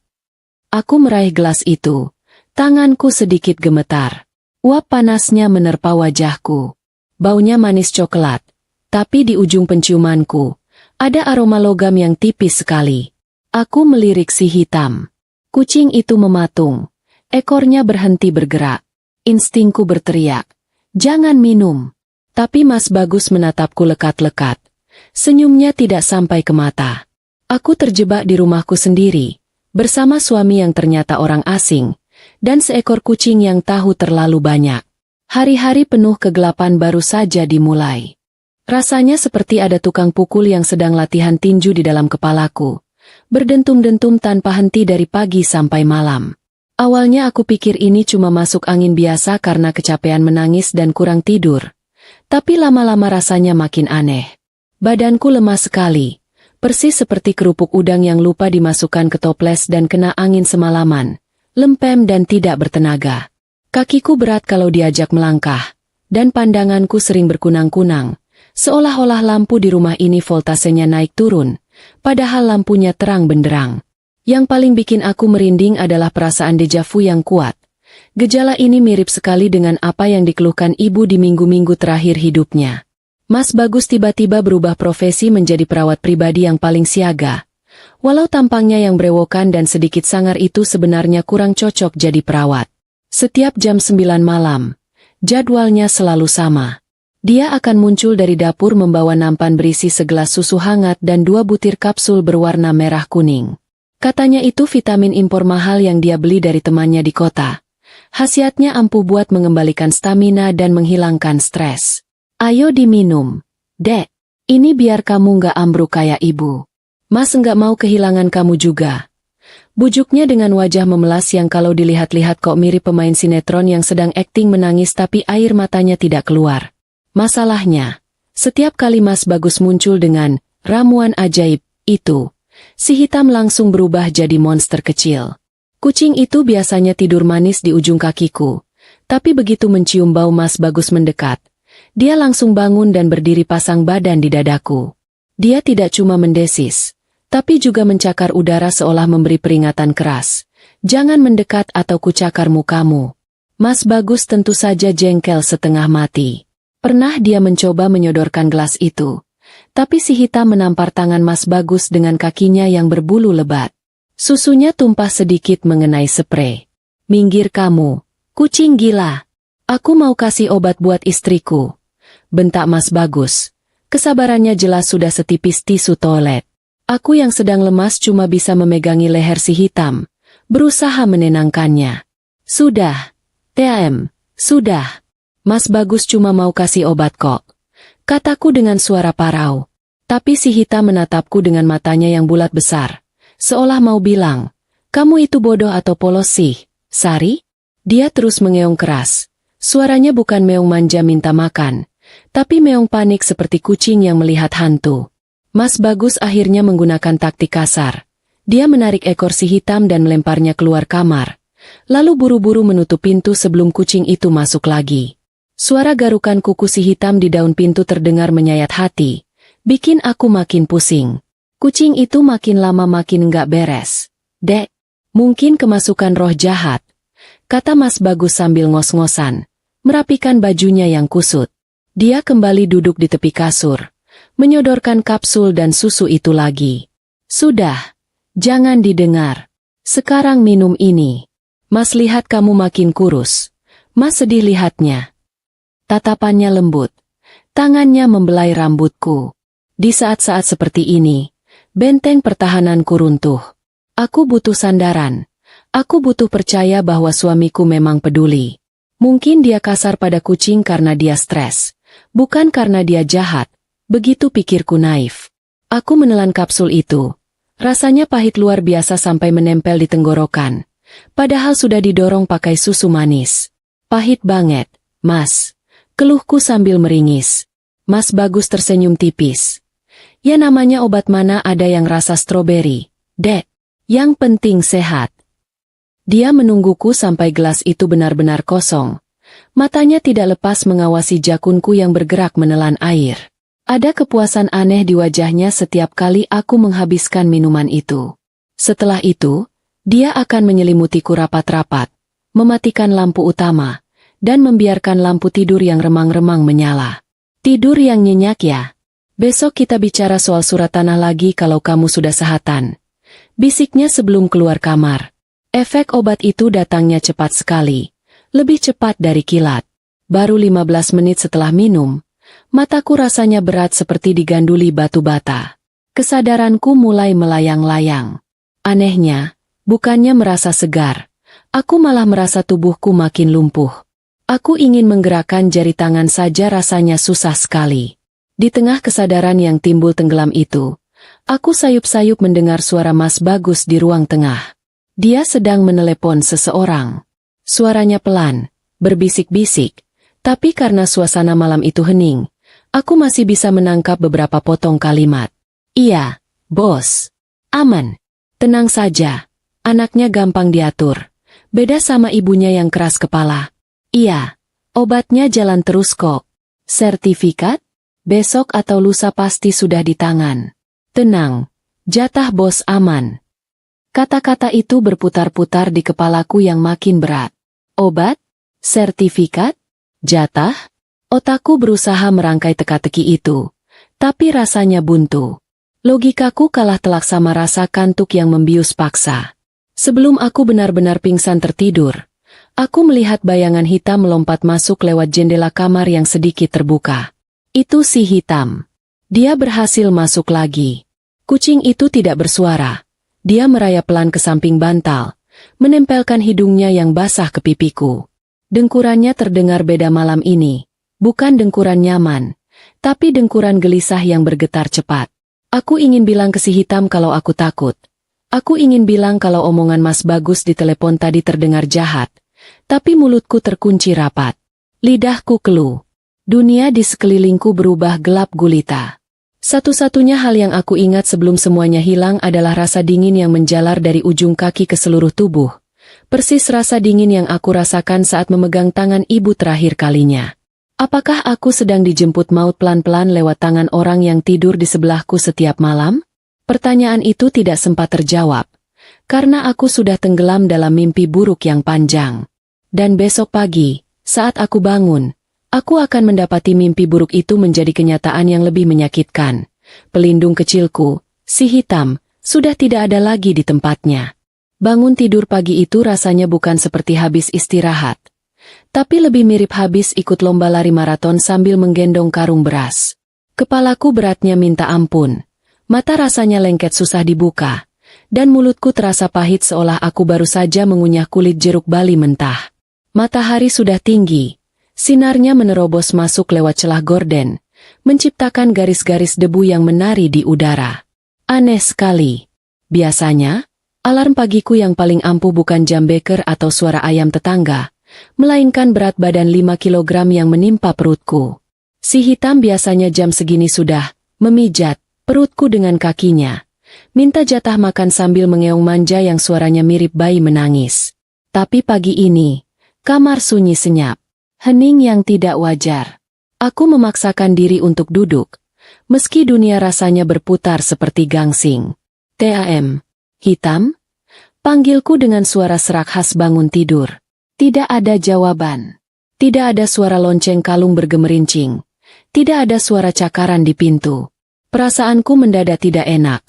Aku meraih gelas itu. Tanganku sedikit gemetar. Uap panasnya menerpa wajahku. Baunya manis coklat. Tapi di ujung penciumanku, ada aroma logam yang tipis sekali. Aku melirik si hitam. Kucing itu mematung. Ekornya berhenti bergerak. Instingku berteriak, "Jangan minum." Tapi Mas Bagus menatapku lekat-lekat. Senyumnya tidak sampai ke mata. Aku terjebak di rumahku sendiri, bersama suami yang ternyata orang asing, dan seekor kucing yang tahu terlalu banyak. Hari-hari penuh kegelapan baru saja dimulai. Rasanya seperti ada tukang pukul yang sedang latihan tinju di dalam kepalaku, berdentum-dentum tanpa henti dari pagi sampai malam. Awalnya aku pikir ini cuma masuk angin biasa karena kecapean menangis dan kurang tidur. Tapi lama-lama rasanya makin aneh. Badanku lemas sekali, persis seperti kerupuk udang yang lupa dimasukkan ke toples dan kena angin semalaman, lempem dan tidak bertenaga. Kakiku berat kalau diajak melangkah, dan pandanganku sering berkunang-kunang, seolah-olah lampu di rumah ini voltasenya naik turun, padahal lampunya terang benderang. Yang paling bikin aku merinding adalah perasaan dejavu yang kuat. Gejala ini mirip sekali dengan apa yang dikeluhkan ibu di minggu-minggu terakhir hidupnya. Mas Bagus tiba-tiba berubah profesi menjadi perawat pribadi yang paling siaga. Walau tampangnya yang brewokan dan sedikit sangar itu sebenarnya kurang cocok jadi perawat. Setiap jam 9 malam, jadwalnya selalu sama. Dia akan muncul dari dapur membawa nampan berisi segelas susu hangat dan 2 butir kapsul berwarna merah kuning. Katanya itu vitamin impor mahal yang dia beli dari temannya di kota. Khasiatnya ampuh buat mengembalikan stamina dan menghilangkan stres. Ayo diminum, Dek. Ini biar kamu nggak ambruk kayak ibu. Mas nggak mau kehilangan kamu juga. Bujuknya dengan wajah memelas yang kalau dilihat-lihat kok mirip pemain sinetron yang sedang akting menangis tapi air matanya tidak keluar. Masalahnya, setiap kali Mas Bagus muncul dengan ramuan ajaib itu, si hitam langsung berubah jadi monster kecil. Kucing itu biasanya tidur manis di ujung kakiku, tapi begitu mencium bau Mas Bagus mendekat, dia langsung bangun dan berdiri pasang badan di dadaku. Dia tidak cuma mendesis, tapi juga mencakar udara seolah memberi peringatan keras. Jangan mendekat atau kucakar mukamu. Mas Bagus tentu saja jengkel setengah mati. Pernah dia mencoba menyodorkan gelas itu, tapi si hitam menampar tangan Mas Bagus dengan kakinya yang berbulu lebat. Susunya tumpah sedikit mengenai sprei. "Minggir kamu, kucing gila. Aku mau kasih obat buat istriku," bentak Mas Bagus. Kesabarannya jelas sudah setipis tisu toilet. Aku yang sedang lemas cuma bisa memegangi leher si hitam, berusaha menenangkannya. "Sudah, TM, sudah. Mas Bagus cuma mau kasih obat kok," kataku dengan suara parau. Tapi si hitam menatapku dengan matanya yang bulat besar, seolah mau bilang, "Kamu itu bodoh atau polos sih, Sari?" Dia terus mengeong keras. Suaranya bukan meong manja minta makan, tapi meong panik seperti kucing yang melihat hantu. Mas Bagus akhirnya menggunakan taktik kasar. Dia menarik ekor si hitam dan melemparnya keluar kamar, lalu buru-buru menutup pintu sebelum kucing itu masuk lagi. Suara garukan kuku si hitam di daun pintu terdengar menyayat hati, bikin aku makin pusing. Kucing itu makin lama makin nggak beres. "Dek, mungkin kemasukan roh jahat," kata Mas Bagus sambil ngos-ngosan. merapikan bajunya yang kusut. Dia kembali duduk di tepi kasur, menyodorkan kapsul dan susu itu lagi. Sudah, jangan didengar. Sekarang minum ini. Mas lihat kamu makin kurus. Mas sedih lihatnya. Tatapannya lembut. Tangannya membelai rambutku. Di saat-saat seperti ini, benteng pertahananku runtuh. Aku butuh sandaran. Aku butuh percaya bahwa suamiku memang peduli. Mungkin dia kasar pada kucing karena dia stres. Bukan karena dia jahat. Begitu pikirku naif. Aku menelan kapsul itu. Rasanya pahit luar biasa sampai menempel di tenggorokan. Padahal sudah didorong pakai susu manis. Pahit banget, Mas. Keluhku sambil meringis. Mas Bagus tersenyum tipis. Ya namanya obat mana ada yang rasa stroberi, Dek. Yang penting sehat. Dia menungguku sampai gelas itu benar-benar kosong. Matanya tidak lepas mengawasi jakunku yang bergerak menelan air. Ada kepuasan aneh di wajahnya setiap kali aku menghabiskan minuman itu. Setelah itu, dia akan menyelimutiku rapat-rapat, mematikan lampu utama, dan membiarkan lampu tidur yang remang-remang menyala. Tidur yang nyenyak ya. Besok kita bicara soal surat tanah lagi kalau kamu sudah sehatan. Bisiknya sebelum keluar kamar. Efek obat itu datangnya cepat sekali. Lebih cepat dari kilat. Baru 15 menit setelah minum, mataku rasanya berat seperti diganduli batu bata. Kesadaranku mulai melayang-layang. Anehnya, bukannya merasa segar. Aku malah merasa tubuhku makin lumpuh. Aku ingin menggerakkan jari tangan saja rasanya susah sekali. Di tengah kesadaran yang timbul tenggelam itu, aku sayup-sayup mendengar suara Mas Bagus di ruang tengah. Dia sedang menelepon seseorang. Suaranya pelan, berbisik-bisik, tapi karena suasana malam itu hening, aku masih bisa menangkap beberapa potong kalimat. Iya, bos. Aman. Tenang saja. Anaknya gampang diatur. Beda sama ibunya yang keras kepala. Iya, obatnya jalan terus kok. Sertifikat? Besok atau lusa pasti sudah di tangan. Tenang, jatah bos aman. Kata-kata itu berputar-putar di kepalaku yang makin berat. Obat? Sertifikat? Jatah? Otakku berusaha merangkai teka-teki itu, tapi rasanya buntu. Logikaku kalah telak sama rasa kantuk yang membius paksa. Sebelum aku benar-benar pingsan tertidur, aku melihat bayangan hitam melompat masuk lewat jendela kamar yang sedikit terbuka. Itu si hitam. Dia berhasil masuk lagi. Kucing itu tidak bersuara. Dia merayap pelan ke samping bantal, menempelkan hidungnya yang basah ke pipiku. Dengkurannya terdengar beda malam ini. Bukan dengkuran nyaman, tapi dengkuran gelisah yang bergetar cepat. Aku ingin bilang ke si hitam kalau aku takut. Aku ingin bilang kalau omongan Mas Bagus di telepon tadi terdengar jahat, tapi mulutku terkunci rapat. Lidahku keluh. Dunia di sekelilingku berubah gelap gulita. Satu-satunya hal yang aku ingat sebelum semuanya hilang adalah rasa dingin yang menjalar dari ujung kaki ke seluruh tubuh. Persis rasa dingin yang aku rasakan saat memegang tangan ibu terakhir kalinya. Apakah aku sedang dijemput maut pelan-pelan lewat tangan orang yang tidur di sebelahku setiap malam? Pertanyaan itu tidak sempat terjawab, karena aku sudah tenggelam dalam mimpi buruk yang panjang. Dan besok pagi, saat aku bangun, aku akan mendapati mimpi buruk itu menjadi kenyataan yang lebih menyakitkan. Pelindung kecilku, si hitam, sudah tidak ada lagi di tempatnya. Bangun tidur pagi itu rasanya bukan seperti habis istirahat, tapi lebih mirip habis ikut lomba lari maraton sambil menggendong karung beras. Kepalaku beratnya minta ampun, mata rasanya lengket susah dibuka, dan mulutku terasa pahit seolah aku baru saja mengunyah kulit jeruk bali mentah. Matahari sudah tinggi, sinarnya menerobos masuk lewat celah gorden, menciptakan garis-garis debu yang menari di udara. Aneh sekali. Biasanya, alarm pagiku yang paling ampuh bukan jam beker atau suara ayam tetangga, melainkan berat badan 5 kilogram yang menimpa perutku. Si hitam biasanya jam segini sudah memijat perutku dengan kakinya, minta jatah makan sambil mengeong manja yang suaranya mirip bayi menangis. Tapi pagi ini, kamar sunyi senyap, hening yang tidak wajar. Aku memaksakan diri untuk duduk, meski dunia rasanya berputar seperti gangsing. "TAM, hitam?" Panggilku dengan suara serak khas bangun tidur. Tidak ada jawaban. Tidak ada suara lonceng kalung bergemerincing. Tidak ada suara cakaran di pintu. Perasaanku mendadak tidak enak.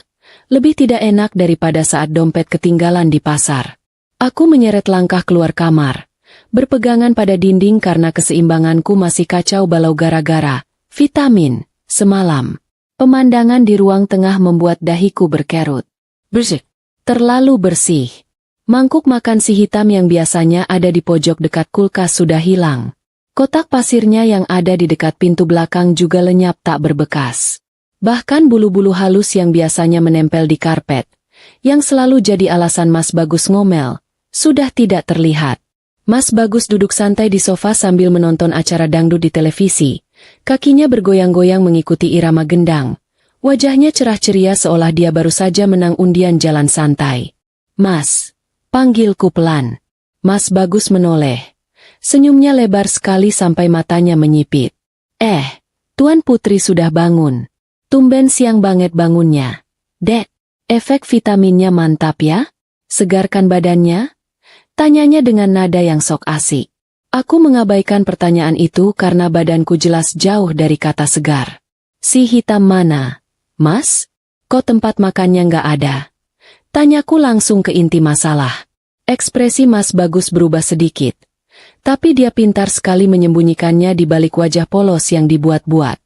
Lebih tidak enak daripada saat dompet ketinggalan di pasar. Aku menyeret langkah keluar kamar. Berpegangan pada dinding karena keseimbanganku masih kacau balau gara-gara vitamin semalam. Pemandangan di ruang tengah membuat dahiku berkerut. Bersih. Terlalu bersih. Mangkuk makan si hitam yang biasanya ada di pojok dekat kulkas sudah hilang. Kotak pasirnya yang ada di dekat pintu belakang juga lenyap tak berbekas. Bahkan bulu-bulu halus yang biasanya menempel di karpet, yang selalu jadi alasan Mas Bagus ngomel, sudah tidak terlihat. Mas Bagus duduk santai di sofa sambil menonton acara dangdut di televisi. Kakinya bergoyang-goyang mengikuti irama gendang. Wajahnya cerah ceria seolah dia baru saja menang undian jalan santai. Mas, panggilku pelan. Mas Bagus menoleh. Senyumnya lebar sekali sampai matanya menyipit. Tuan Putri sudah bangun. Tumben siang banget bangunnya. Dek, efek vitaminnya mantap ya? Segarkan badannya? Tanyanya dengan nada yang sok asik. Aku mengabaikan pertanyaan itu karena badanku jelas jauh dari kata segar. Si hitam mana? Mas? Kok tempat makannya nggak ada? Tanyaku langsung ke inti masalah. Ekspresi Mas Bagus berubah sedikit. Tapi dia pintar sekali menyembunyikannya di balik wajah polos yang dibuat-buat.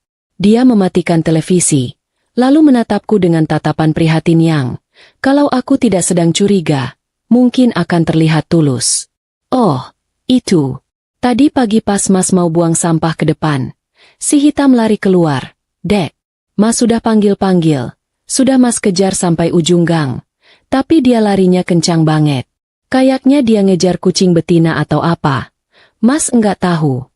Dia mematikan televisi, lalu menatapku dengan tatapan prihatin yang, kalau aku tidak sedang curiga, mungkin akan terlihat tulus. Oh, itu. Tadi pagi pas Mas mau buang sampah ke depan, si hitam lari keluar. Dek, Mas sudah panggil-panggil, sudah Mas kejar sampai ujung gang. Tapi dia larinya kencang banget. Kayaknya dia ngejar kucing betina atau apa. Mas enggak tahu.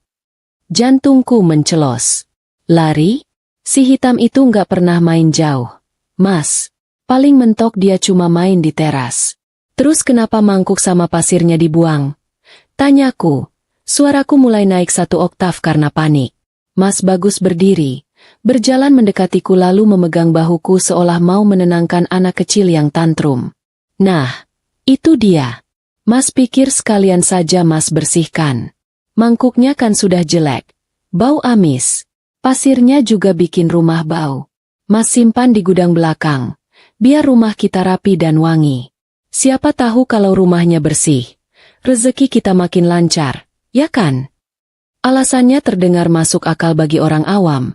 Jantungku mencelos. Lari? Si hitam itu enggak pernah main jauh. Mas, paling mentok dia cuma main di teras. Terus kenapa mangkuk sama pasirnya dibuang? Tanyaku. Suaraku mulai naik 1 oktav karena panik. Mas Bagus berdiri, berjalan mendekatiku lalu memegang bahuku seolah mau menenangkan anak kecil yang tantrum. Nah, itu dia. Mas pikir sekalian saja Mas bersihkan. Mangkuknya kan sudah jelek. Bau amis. Pasirnya juga bikin rumah bau. Mas simpan di gudang belakang. Biar rumah kita rapi dan wangi. Siapa tahu kalau rumahnya bersih. Rezeki kita makin lancar, ya kan? Alasannya terdengar masuk akal bagi orang awam.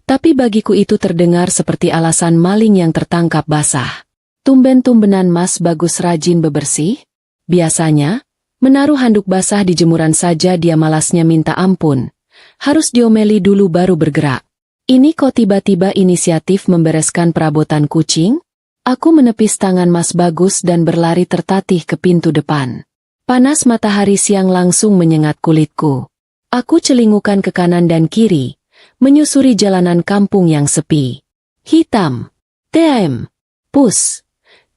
Tapi bagiku itu terdengar seperti alasan maling yang tertangkap basah. Tumben-tumbenan Mas Bagus rajin bebersih? Biasanya, menaruh handuk basah di jemuran saja dia malasnya minta ampun. Harus diomeli dulu baru bergerak. Ini kok tiba-tiba inisiatif membereskan perabotan kucing? Aku menepis tangan Mas Bagus dan berlari tertatih ke pintu depan. Panas matahari siang langsung menyengat kulitku. Aku celingukan ke kanan dan kiri, menyusuri jalanan kampung yang sepi. Hitam. TM. Pus.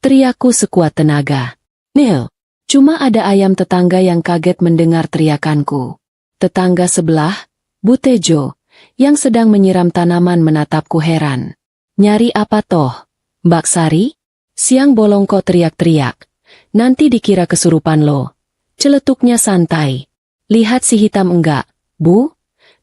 Teriakku sekuat tenaga. Nil. Cuma ada ayam tetangga yang kaget mendengar teriakanku. Tetangga sebelah, Bu Tejo, yang sedang menyiram tanaman menatapku heran. Nyari apa toh, Mbak Sari? Siang bolong kok teriak-teriak. Nanti dikira kesurupan lo. Celetuknya santai. Lihat si hitam enggak, Bu?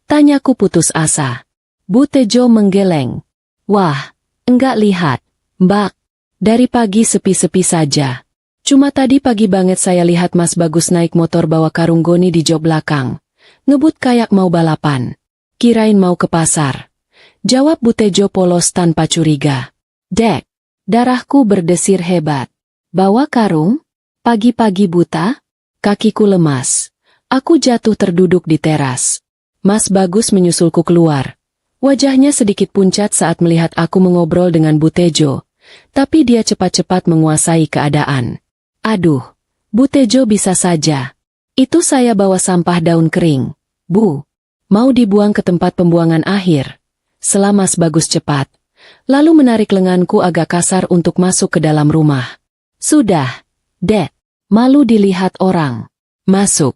Tanyaku putus asa. Bu Tejo menggeleng. Wah, enggak lihat, Mbak. Dari pagi sepi-sepi saja. Cuma tadi pagi banget saya lihat Mas Bagus naik motor bawa karung goni di jok belakang. Ngebut kayak mau balapan. Kirain mau ke pasar. Jawab Bu Tejo polos tanpa curiga. Dek, darahku berdesir hebat. Bawa karung? Pagi-pagi buta? Kakiku lemas. Aku jatuh terduduk di teras. Mas Bagus menyusulku keluar. Wajahnya sedikit puncat saat melihat aku mengobrol dengan Bu Tejo. Tapi dia cepat-cepat menguasai keadaan. Aduh, Bu Tejo bisa saja. Itu saya bawa sampah daun kering. Bu, mau dibuang ke tempat pembuangan akhir. Setelah Mas Bagus cepat, lalu menarik lenganku agak kasar untuk masuk ke dalam rumah. Sudah, Dek, malu dilihat orang. Masuk.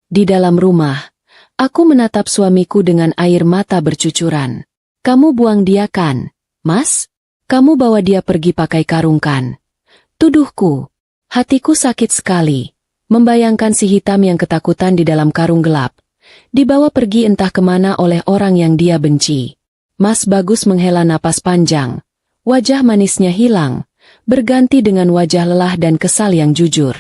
Di dalam rumah, aku menatap suamiku dengan air mata bercucuran. Kamu buang dia kan, Mas? Kamu bawa dia pergi pakai karung kan? Tuduhku. Hatiku sakit sekali. Membayangkan si hitam yang ketakutan di dalam karung gelap. dibawa pergi entah kemana oleh orang yang dia benci. Mas Bagus menghela napas panjang. Wajah manisnya hilang, berganti dengan wajah lelah dan kesal yang jujur.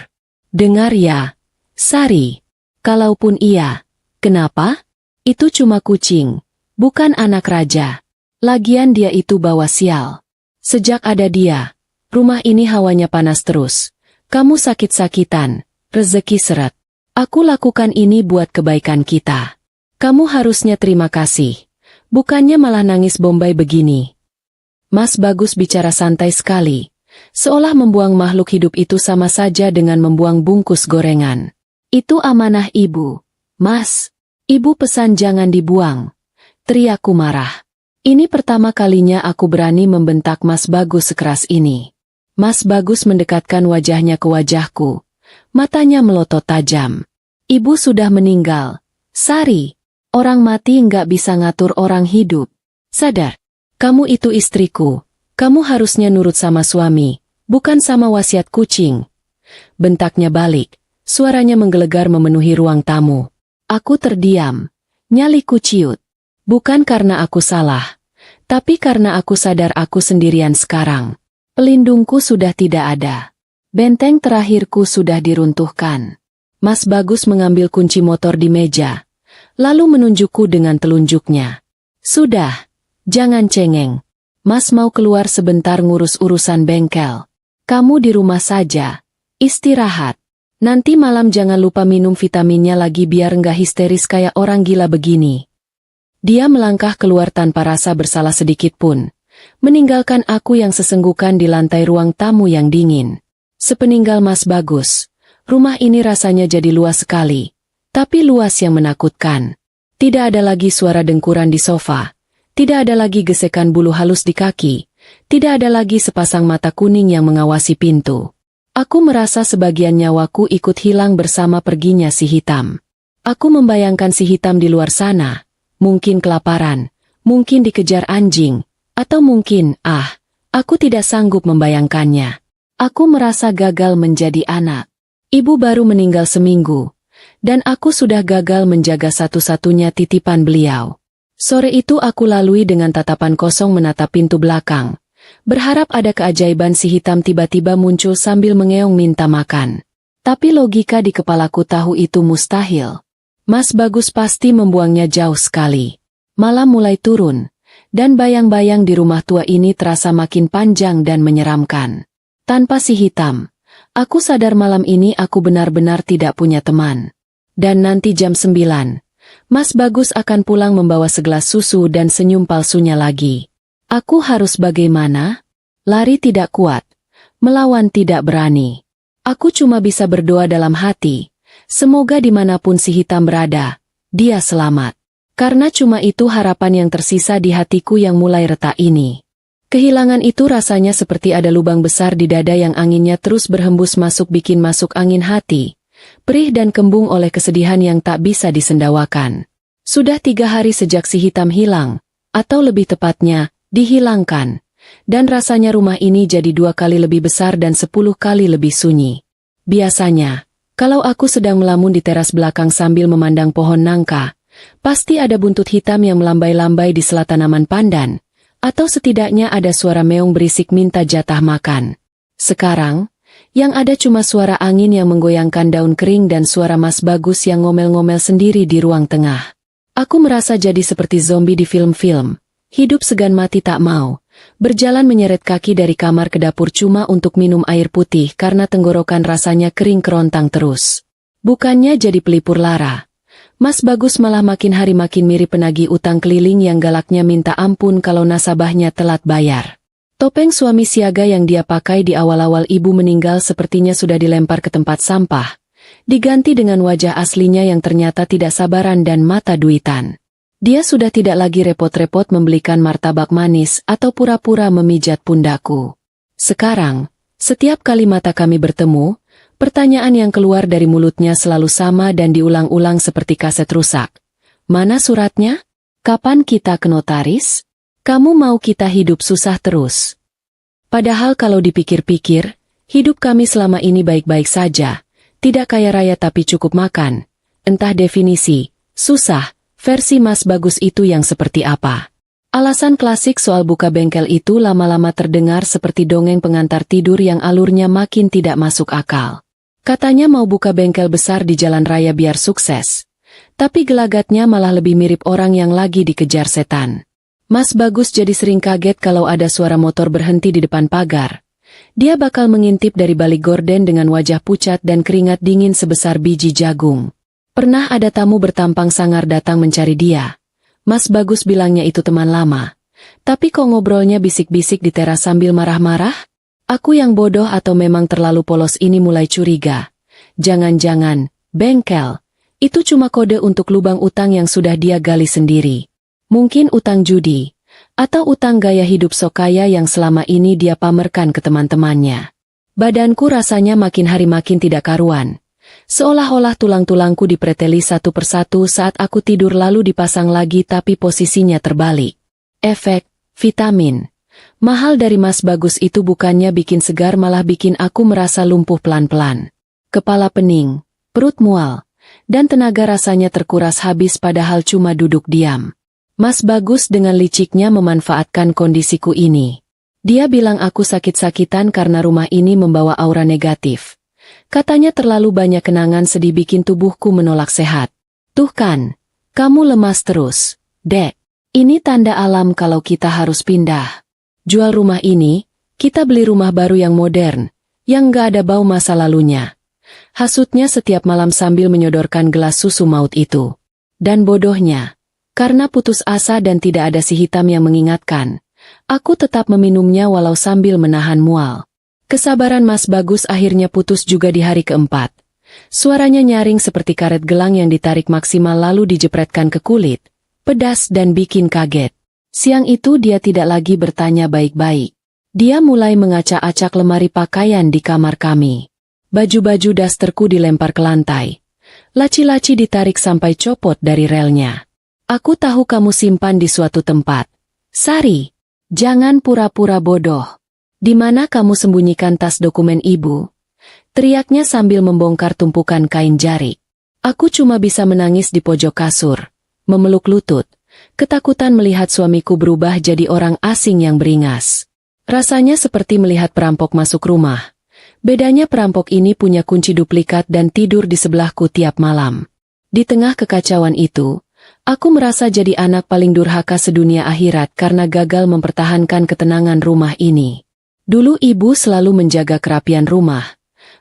Dengar ya, Sari. Kalaupun iya, kenapa? Itu cuma kucing, bukan anak raja. Lagian dia itu bawa sial. Sejak ada dia, rumah ini hawanya panas terus. Kamu sakit-sakitan, rezeki seret. Aku lakukan ini buat kebaikan kita. Kamu harusnya terima kasih. Bukannya malah nangis bombay begini. Mas Bagus bicara santai sekali. Seolah membuang makhluk hidup itu sama saja dengan membuang bungkus gorengan. Itu amanah ibu. Mas, ibu pesan jangan dibuang. Teriakku marah. Ini pertama kalinya aku berani membentak Mas Bagus sekeras ini. Mas Bagus mendekatkan wajahnya ke wajahku. Matanya melotot tajam. Ibu sudah meninggal. Sari, orang mati nggak bisa ngatur orang hidup. Sadar, kamu itu istriku. Kamu harusnya nurut sama suami, bukan sama wasiat kucing. Bentaknya balik. Suaranya menggelegar memenuhi ruang tamu. Aku terdiam. Nyaliku ciut. Bukan karena aku salah, tapi karena aku sadar aku sendirian sekarang. Pelindungku sudah tidak ada. Benteng terakhirku sudah diruntuhkan. Mas Bagus mengambil kunci motor di meja, lalu menunjukku dengan telunjuknya. Sudah, jangan cengeng. Mas mau keluar sebentar ngurus urusan bengkel. Kamu di rumah saja. Istirahat. Nanti malam jangan lupa minum vitaminnya lagi biar nggak histeris kayak orang gila begini. Dia melangkah keluar tanpa rasa bersalah sedikit pun, meninggalkan aku yang sesenggukan di lantai ruang tamu yang dingin. Sepeninggal Mas Bagus, rumah ini rasanya jadi luas sekali, tapi luas yang menakutkan. Tidak ada lagi suara dengkuran di sofa, tidak ada lagi gesekan bulu halus di kaki, tidak ada lagi sepasang mata kuning yang mengawasi pintu. Aku merasa sebagian nyawaku ikut hilang bersama perginya si hitam. Aku membayangkan si hitam di luar sana, mungkin kelaparan, mungkin dikejar anjing, atau mungkin, aku tidak sanggup membayangkannya. Aku merasa gagal menjadi anak. Ibu baru meninggal seminggu, dan aku sudah gagal menjaga satu-satunya titipan beliau. Sore itu aku lalui dengan tatapan kosong menatap pintu belakang. Berharap ada keajaiban si hitam tiba-tiba muncul sambil mengeong minta makan. Tapi logika di kepalaku tahu itu mustahil. Mas Bagus pasti membuangnya jauh sekali. Malam mulai turun, dan bayang-bayang di rumah tua ini terasa makin panjang dan menyeramkan. Tanpa si hitam, aku sadar malam ini aku benar-benar tidak punya teman. Dan nanti jam 9, Mas Bagus akan pulang membawa segelas susu dan senyum palsunya lagi. Aku harus bagaimana? Lari tidak kuat, melawan tidak berani. Aku cuma bisa berdoa dalam hati, semoga dimanapun si hitam berada, dia selamat. Karena cuma itu harapan yang tersisa di hatiku yang mulai retak ini. Kehilangan itu rasanya seperti ada lubang besar di dada yang anginnya terus berhembus masuk bikin masuk angin hati, perih dan kembung oleh kesedihan yang tak bisa disendawakan. Sudah 3 hari sejak si hitam hilang, atau lebih tepatnya, dihilangkan, dan rasanya rumah ini jadi 2 kali lebih besar dan 10 kali lebih sunyi. Biasanya, kalau aku sedang melamun di teras belakang sambil memandang pohon nangka, pasti ada buntut hitam yang melambai-lambai di sela tanaman pandan, atau setidaknya ada suara meong berisik minta jatah makan. Sekarang, yang ada cuma suara angin yang menggoyangkan daun kering dan suara Mas Bagus yang ngomel-ngomel sendiri di ruang tengah. Aku merasa jadi seperti zombie di film-film. Hidup segan mati tak mau, berjalan menyeret kaki dari kamar ke dapur cuma untuk minum air putih karena tenggorokan rasanya kering kerontang terus. Bukannya jadi pelipur lara, Mas Bagus malah makin hari makin mirip penagih utang keliling yang galaknya minta ampun kalau nasabahnya telat bayar. Topeng suami siaga yang dia pakai di awal-awal ibu meninggal sepertinya sudah dilempar ke tempat sampah, diganti dengan wajah aslinya yang ternyata tidak sabaran dan mata duitan. Dia sudah tidak lagi repot-repot membelikan martabak manis atau pura-pura memijat pundakku. Sekarang, setiap kali mata kami bertemu, pertanyaan yang keluar dari mulutnya selalu sama dan diulang-ulang seperti kaset rusak. Mana suratnya? Kapan kita ke notaris? Kamu mau kita hidup susah terus? Padahal kalau dipikir-pikir, hidup kami selama ini baik-baik saja, tidak kaya raya tapi cukup makan. Entah definisi, Susah, versi Mas Bagus itu yang seperti apa? Alasan klasik soal buka bengkel itu lama-lama terdengar seperti dongeng pengantar tidur yang alurnya makin tidak masuk akal. Katanya mau buka bengkel besar di jalan raya biar sukses. Tapi gelagatnya malah lebih mirip orang yang lagi dikejar setan. Mas Bagus jadi sering kaget kalau ada suara motor berhenti di depan pagar. Dia bakal mengintip dari balik gorden dengan wajah pucat dan keringat dingin sebesar biji jagung. Pernah ada tamu bertampang sangar datang mencari dia. Mas Bagus bilangnya itu teman lama. Tapi kok ngobrolnya bisik-bisik di teras sambil marah-marah? Aku yang bodoh atau memang terlalu polos ini mulai curiga. Jangan-jangan, bengkel, itu cuma kode untuk lubang utang yang sudah dia gali sendiri. Mungkin utang judi, atau utang gaya hidup sok kaya yang selama ini dia pamerkan ke teman-temannya. Badanku rasanya makin hari makin tidak karuan. Seolah-olah tulang-tulangku dipreteli satu persatu saat aku tidur lalu dipasang lagi tapi posisinya terbalik. Efek, vitamin. Mahal dari Mas Bagus itu bukannya bikin segar malah bikin aku merasa lumpuh pelan-pelan. Kepala pening, perut mual, dan tenaga rasanya terkuras habis padahal cuma duduk diam. Mas Bagus dengan liciknya memanfaatkan kondisiku ini. Dia bilang aku sakit-sakitan karena rumah ini membawa aura negatif. Katanya terlalu banyak kenangan sedih bikin tubuhku menolak sehat. Tuh kan, kamu lemas terus, Dek. Ini tanda alam kalau kita harus pindah. Jual rumah ini, kita beli rumah baru yang modern, yang gak ada bau masa lalunya. Hasutnya setiap malam sambil menyodorkan gelas susu maut itu. Dan bodohnya, karena putus asa dan tidak ada si hitam yang mengingatkan, aku tetap meminumnya walau sambil menahan mual. Kesabaran Mas Bagus akhirnya putus juga di hari keempat. Suaranya nyaring seperti karet gelang yang ditarik maksimal lalu dijepretkan ke kulit, pedas dan bikin kaget. Siang itu dia tidak lagi bertanya baik-baik. Dia mulai mengacak-acak lemari pakaian di kamar kami. Baju-baju dasterku dilempar ke lantai. Laci-laci ditarik sampai copot dari relnya. Aku tahu kamu simpan di suatu tempat. Sari, jangan pura-pura bodoh. Di mana kamu sembunyikan tas dokumen ibu? Teriaknya sambil membongkar tumpukan kain jarik. Aku cuma bisa menangis di pojok kasur, memeluk lutut, ketakutan melihat suamiku berubah jadi orang asing yang beringas. Rasanya seperti melihat perampok masuk rumah. Bedanya perampok ini punya kunci duplikat dan tidur di sebelahku tiap malam. Di tengah kekacauan itu, aku merasa jadi anak paling durhaka sedunia akhirat karena gagal mempertahankan ketenangan rumah ini. Dulu ibu selalu menjaga kerapian rumah,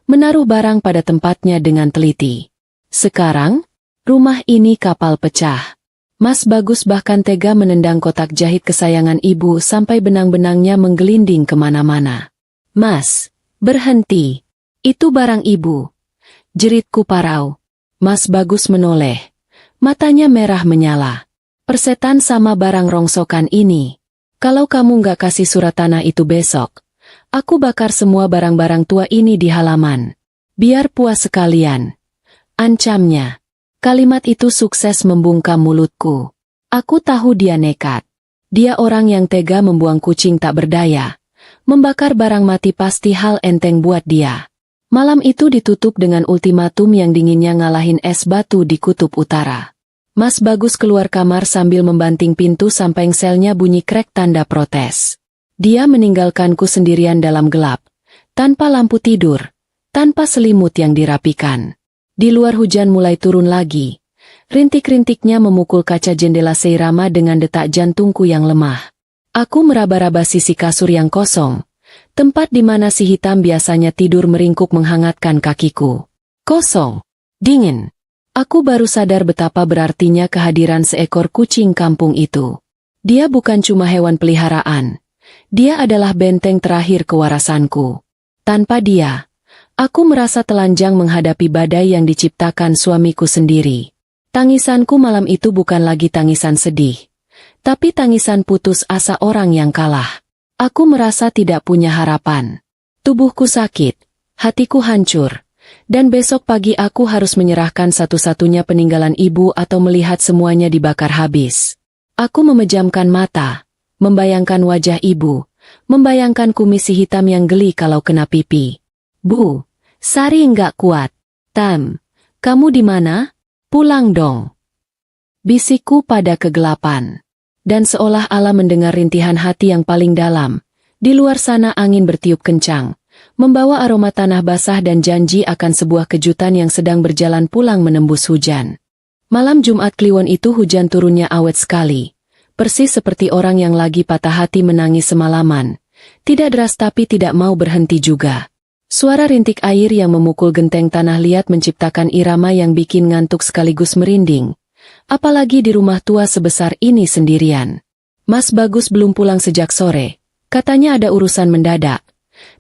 menaruh barang pada tempatnya dengan teliti. Sekarang, rumah ini kapal pecah. Mas Bagus bahkan tega menendang kotak jahit kesayangan ibu sampai benang-benangnya menggelinding kemana-mana. Mas, berhenti. Itu barang ibu. Jeritku parau. Mas Bagus menoleh. Matanya merah menyala. Persetan sama barang rongsokan ini. Kalau kamu nggak kasih surat tanah itu besok, aku bakar semua barang-barang tua ini di halaman. Biar puas sekalian. Ancamnya. Kalimat itu sukses membungkam mulutku. Aku tahu dia nekat. Dia orang yang tega membuang kucing tak berdaya. Membakar barang mati pasti hal enteng buat dia. Malam itu ditutup dengan ultimatum yang dinginnya ngalahin es batu di kutub utara. Mas Bagus keluar kamar sambil membanting pintu sampai selnya bunyi krek tanda protes. Dia meninggalkanku sendirian dalam gelap, tanpa lampu tidur, tanpa selimut yang dirapikan. Di luar hujan mulai turun lagi. Rintik-rintiknya memukul kaca jendela seirama dengan detak jantungku yang lemah. Aku meraba-raba sisi kasur yang kosong, tempat di mana si hitam biasanya tidur meringkuk menghangatkan kakiku. Kosong, dingin. Aku baru sadar betapa berartinya kehadiran seekor kucing kampung itu. Dia bukan cuma hewan peliharaan. Dia adalah benteng terakhir kewarasanku. Tanpa dia, aku merasa telanjang menghadapi badai yang diciptakan suamiku sendiri. Tangisanku malam itu bukan lagi tangisan sedih, tapi tangisan putus asa orang yang kalah. Aku merasa tidak punya harapan. Tubuhku sakit, hatiku hancur, dan besok pagi aku harus menyerahkan satu-satunya peninggalan ibu atau melihat semuanya dibakar habis. Aku memejamkan mata, membayangkan wajah ibu, membayangkan kumis si hitam yang geli kalau kena pipi. Bu, Sari nggak kuat. Tam, kamu di mana? Pulang dong. bisikku pada kegelapan. Dan seolah Allah mendengar rintihan hati yang paling dalam, di luar sana angin bertiup kencang, membawa aroma tanah basah dan janji akan sebuah kejutan yang sedang berjalan pulang menembus hujan. Malam Jumat Kliwon itu hujan turunnya awet sekali, persis seperti orang yang lagi patah hati menangis semalaman. Tidak deras tapi tidak mau berhenti juga. Suara rintik air yang memukul genteng tanah liat menciptakan irama yang bikin ngantuk sekaligus merinding. Apalagi di rumah tua sebesar ini sendirian. Mas Bagus belum pulang sejak sore. Katanya ada urusan mendadak.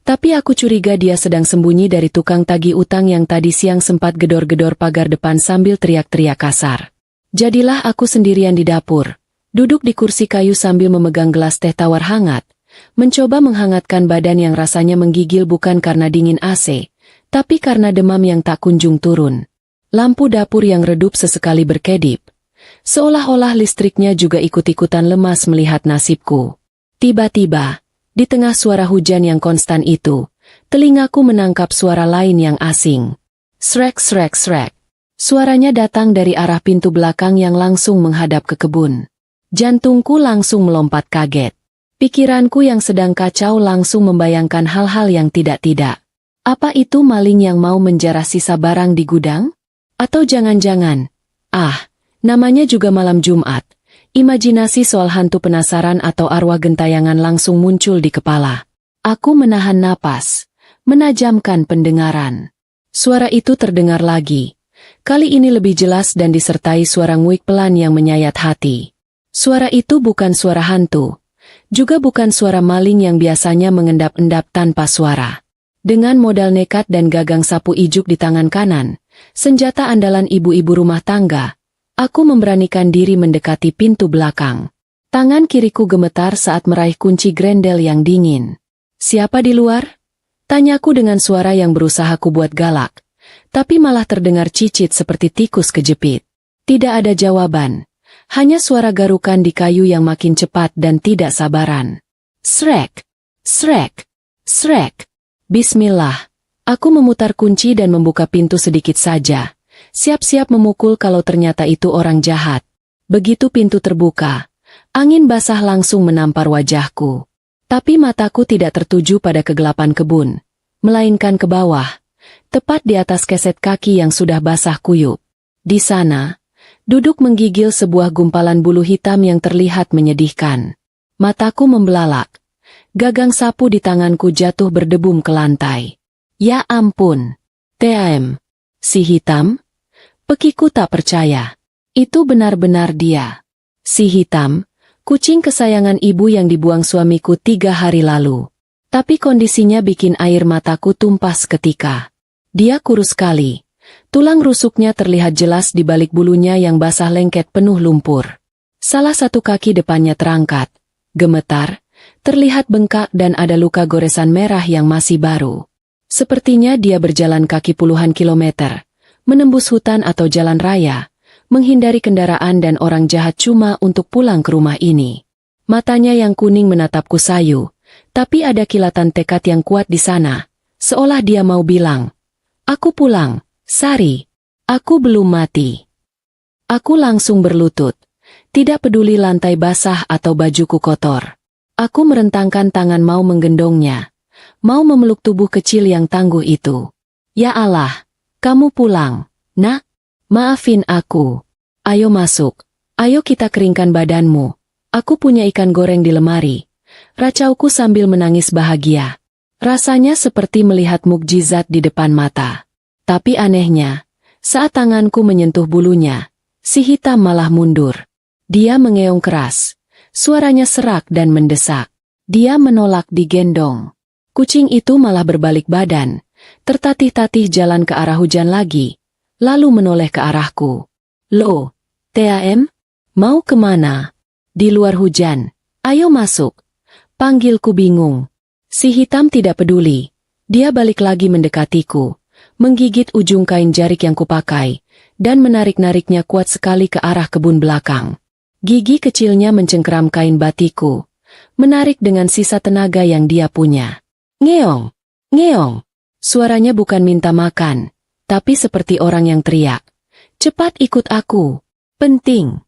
Tapi aku curiga dia sedang sembunyi dari tukang tagih utang yang tadi siang sempat gedor-gedor pagar depan sambil teriak-teriak kasar. Jadilah aku sendirian di dapur, duduk di kursi kayu sambil memegang gelas teh tawar hangat, mencoba menghangatkan badan yang rasanya menggigil bukan karena dingin AC, tapi karena demam yang tak kunjung turun. Lampu dapur yang redup sesekali berkedip. Seolah-olah listriknya juga ikut-ikutan lemas melihat nasibku. Tiba-tiba, di tengah suara hujan yang konstan itu, telingaku menangkap suara lain yang asing. Srek srek srek. Suaranya datang dari arah pintu belakang yang langsung menghadap ke kebun. Jantungku langsung melompat kaget. Pikiranku yang sedang kacau langsung membayangkan hal-hal yang tidak-tidak. Apa itu maling yang mau menjarah sisa barang di gudang? Atau jangan-jangan, namanya juga malam Jumat. Imajinasi soal hantu penasaran atau arwah gentayangan langsung muncul di kepala. Aku menahan napas, menajamkan pendengaran. Suara itu terdengar lagi. Kali ini lebih jelas dan disertai suara nguik pelan yang menyayat hati. Suara itu bukan suara hantu, juga bukan suara maling yang biasanya mengendap-endap tanpa suara. Dengan modal nekat dan gagang sapu ijuk di tangan kanan, senjata andalan ibu-ibu rumah tangga, aku memberanikan diri mendekati pintu belakang. Tangan kiriku gemetar saat meraih kunci grendel yang dingin. Siapa di luar? Tanyaku dengan suara yang berusaha kubuat galak, tapi malah terdengar cicit seperti tikus kejepit. Tidak ada jawaban, hanya suara garukan di kayu yang makin cepat dan tidak sabaran. Srek, srek, srek. Bismillah. Aku memutar kunci dan membuka pintu sedikit saja. Siap-siap memukul kalau ternyata itu orang jahat. Begitu pintu terbuka, angin basah langsung menampar wajahku. Tapi mataku tidak tertuju pada kegelapan kebun, melainkan ke bawah, tepat di atas keset kaki yang sudah basah kuyup. Di sana, duduk menggigil sebuah gumpalan bulu hitam yang terlihat menyedihkan. Mataku membelalak. Gagang sapu di tanganku jatuh berdebum ke lantai. Ya ampun. TAM. Si hitam? Pekiku tak percaya. Itu benar-benar dia. Si hitam, kucing kesayangan ibu yang dibuang suamiku 3 hari lalu. Tapi kondisinya bikin air mataku tumpah seketika. Dia kurus sekali. Tulang rusuknya terlihat jelas di balik bulunya yang basah lengket penuh lumpur. Salah satu kaki depannya terangkat, gemetar, terlihat bengkak dan ada luka goresan merah yang masih baru. Sepertinya dia berjalan kaki puluhan kilometer, menembus hutan atau jalan raya, menghindari kendaraan dan orang jahat cuma untuk pulang ke rumah ini. Matanya yang kuning menatapku sayu, tapi ada kilatan tekad yang kuat di sana, seolah dia mau bilang, "Aku pulang, Sari. Aku belum mati." Aku langsung berlutut, tidak peduli lantai basah atau bajuku kotor. Aku merentangkan tangan mau menggendongnya, mau memeluk tubuh kecil yang tangguh itu. Ya Allah, kamu pulang, nak? Maafin aku. Ayo masuk, ayo kita keringkan badanmu. Aku punya ikan goreng di lemari. Racauku sambil menangis bahagia. Rasanya seperti melihat mukjizat di depan mata. Tapi anehnya, saat tanganku menyentuh bulunya, si hitam malah mundur. Dia mengeong keras. Suaranya serak dan mendesak. Dia menolak digendong. Kucing itu malah berbalik badan, tertatih-tatih jalan ke arah hujan lagi, lalu menoleh ke arahku. Loh, TAM? Mau kemana? Di luar hujan. Ayo masuk. Panggilku bingung. Si hitam tidak peduli. Dia balik lagi mendekatiku, menggigit ujung kain jarik yang kupakai, dan menarik-nariknya kuat sekali ke arah kebun belakang. Gigi kecilnya mencengkeram kain batiku, menarik dengan sisa tenaga yang dia punya. Ngeong, ngeong. Suaranya bukan minta makan, tapi seperti orang yang teriak. Cepat ikut aku. Penting.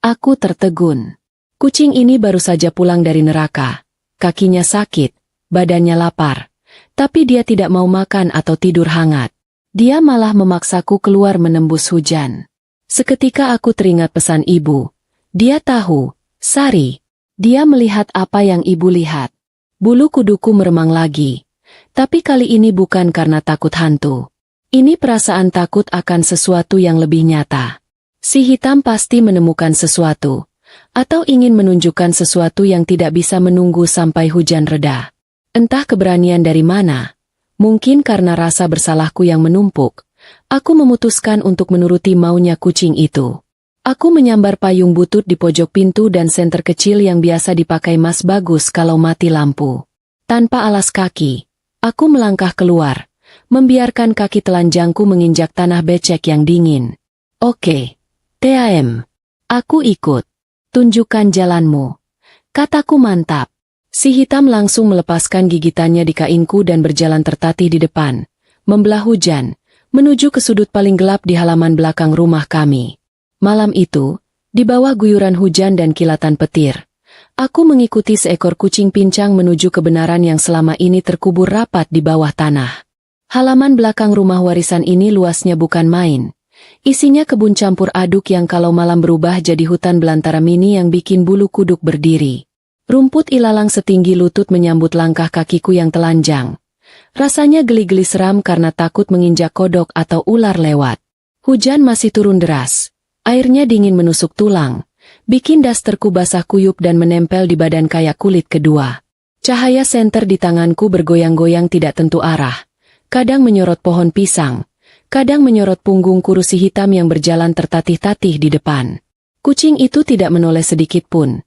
Aku tertegun. Kucing ini baru saja pulang dari neraka. Kakinya sakit, badannya lapar. Tapi dia tidak mau makan atau tidur hangat. Dia malah memaksaku keluar menembus hujan. Seketika aku teringat pesan ibu. Dia tahu, Sari. Dia melihat apa yang ibu lihat. Bulu kuduku meremang lagi. Tapi kali ini bukan karena takut hantu. Ini perasaan takut akan sesuatu yang lebih nyata. Si hitam pasti menemukan sesuatu, atau ingin menunjukkan sesuatu yang tidak bisa menunggu sampai hujan reda. Entah keberanian dari mana, mungkin karena rasa bersalahku yang menumpuk, aku memutuskan untuk menuruti maunya kucing itu. Aku menyambar payung butut di pojok pintu dan senter kecil yang biasa dipakai Mas Bagus kalau mati lampu. Tanpa alas kaki, aku melangkah keluar, membiarkan kaki telanjangku menginjak tanah becek yang dingin. Oke. TAM. Aku ikut. Tunjukkan jalanmu. Kataku mantap. Si hitam langsung melepaskan gigitannya di kainku dan berjalan tertatih di depan, membelah hujan, menuju ke sudut paling gelap di halaman belakang rumah kami. Malam itu, di bawah guyuran hujan dan kilatan petir, aku mengikuti seekor kucing pincang menuju kebenaran yang selama ini terkubur rapat di bawah tanah. Halaman belakang rumah warisan ini luasnya bukan main. Isinya kebun campur aduk yang kalau malam berubah jadi hutan belantara mini yang bikin bulu kuduk berdiri. Rumput ilalang setinggi lutut menyambut langkah kakiku yang telanjang. Rasanya geli-geli seram karena takut menginjak kodok atau ular lewat. Hujan masih turun deras. Airnya dingin menusuk tulang, bikin dasterku basah kuyup dan menempel di badan kayak kulit kedua. Cahaya senter di tanganku bergoyang-goyang tidak tentu arah. Kadang menyorot pohon pisang. Kadang menyorot punggung kursi hitam yang berjalan tertatih-tatih di depan. Kucing itu tidak menoleh sedikit pun.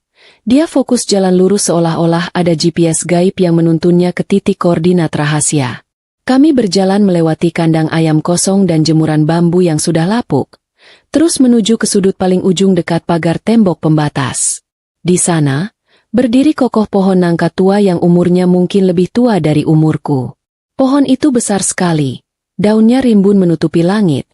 Dia fokus jalan lurus seolah-olah ada GPS gaib yang menuntunnya ke titik koordinat rahasia. Kami berjalan melewati kandang ayam kosong dan jemuran bambu yang sudah lapuk, terus menuju ke sudut paling ujung dekat pagar tembok pembatas. Di sana, berdiri kokoh pohon nangka tua yang umurnya mungkin lebih tua dari umurku. Pohon itu besar sekali. Daunnya rimbun menutupi langit,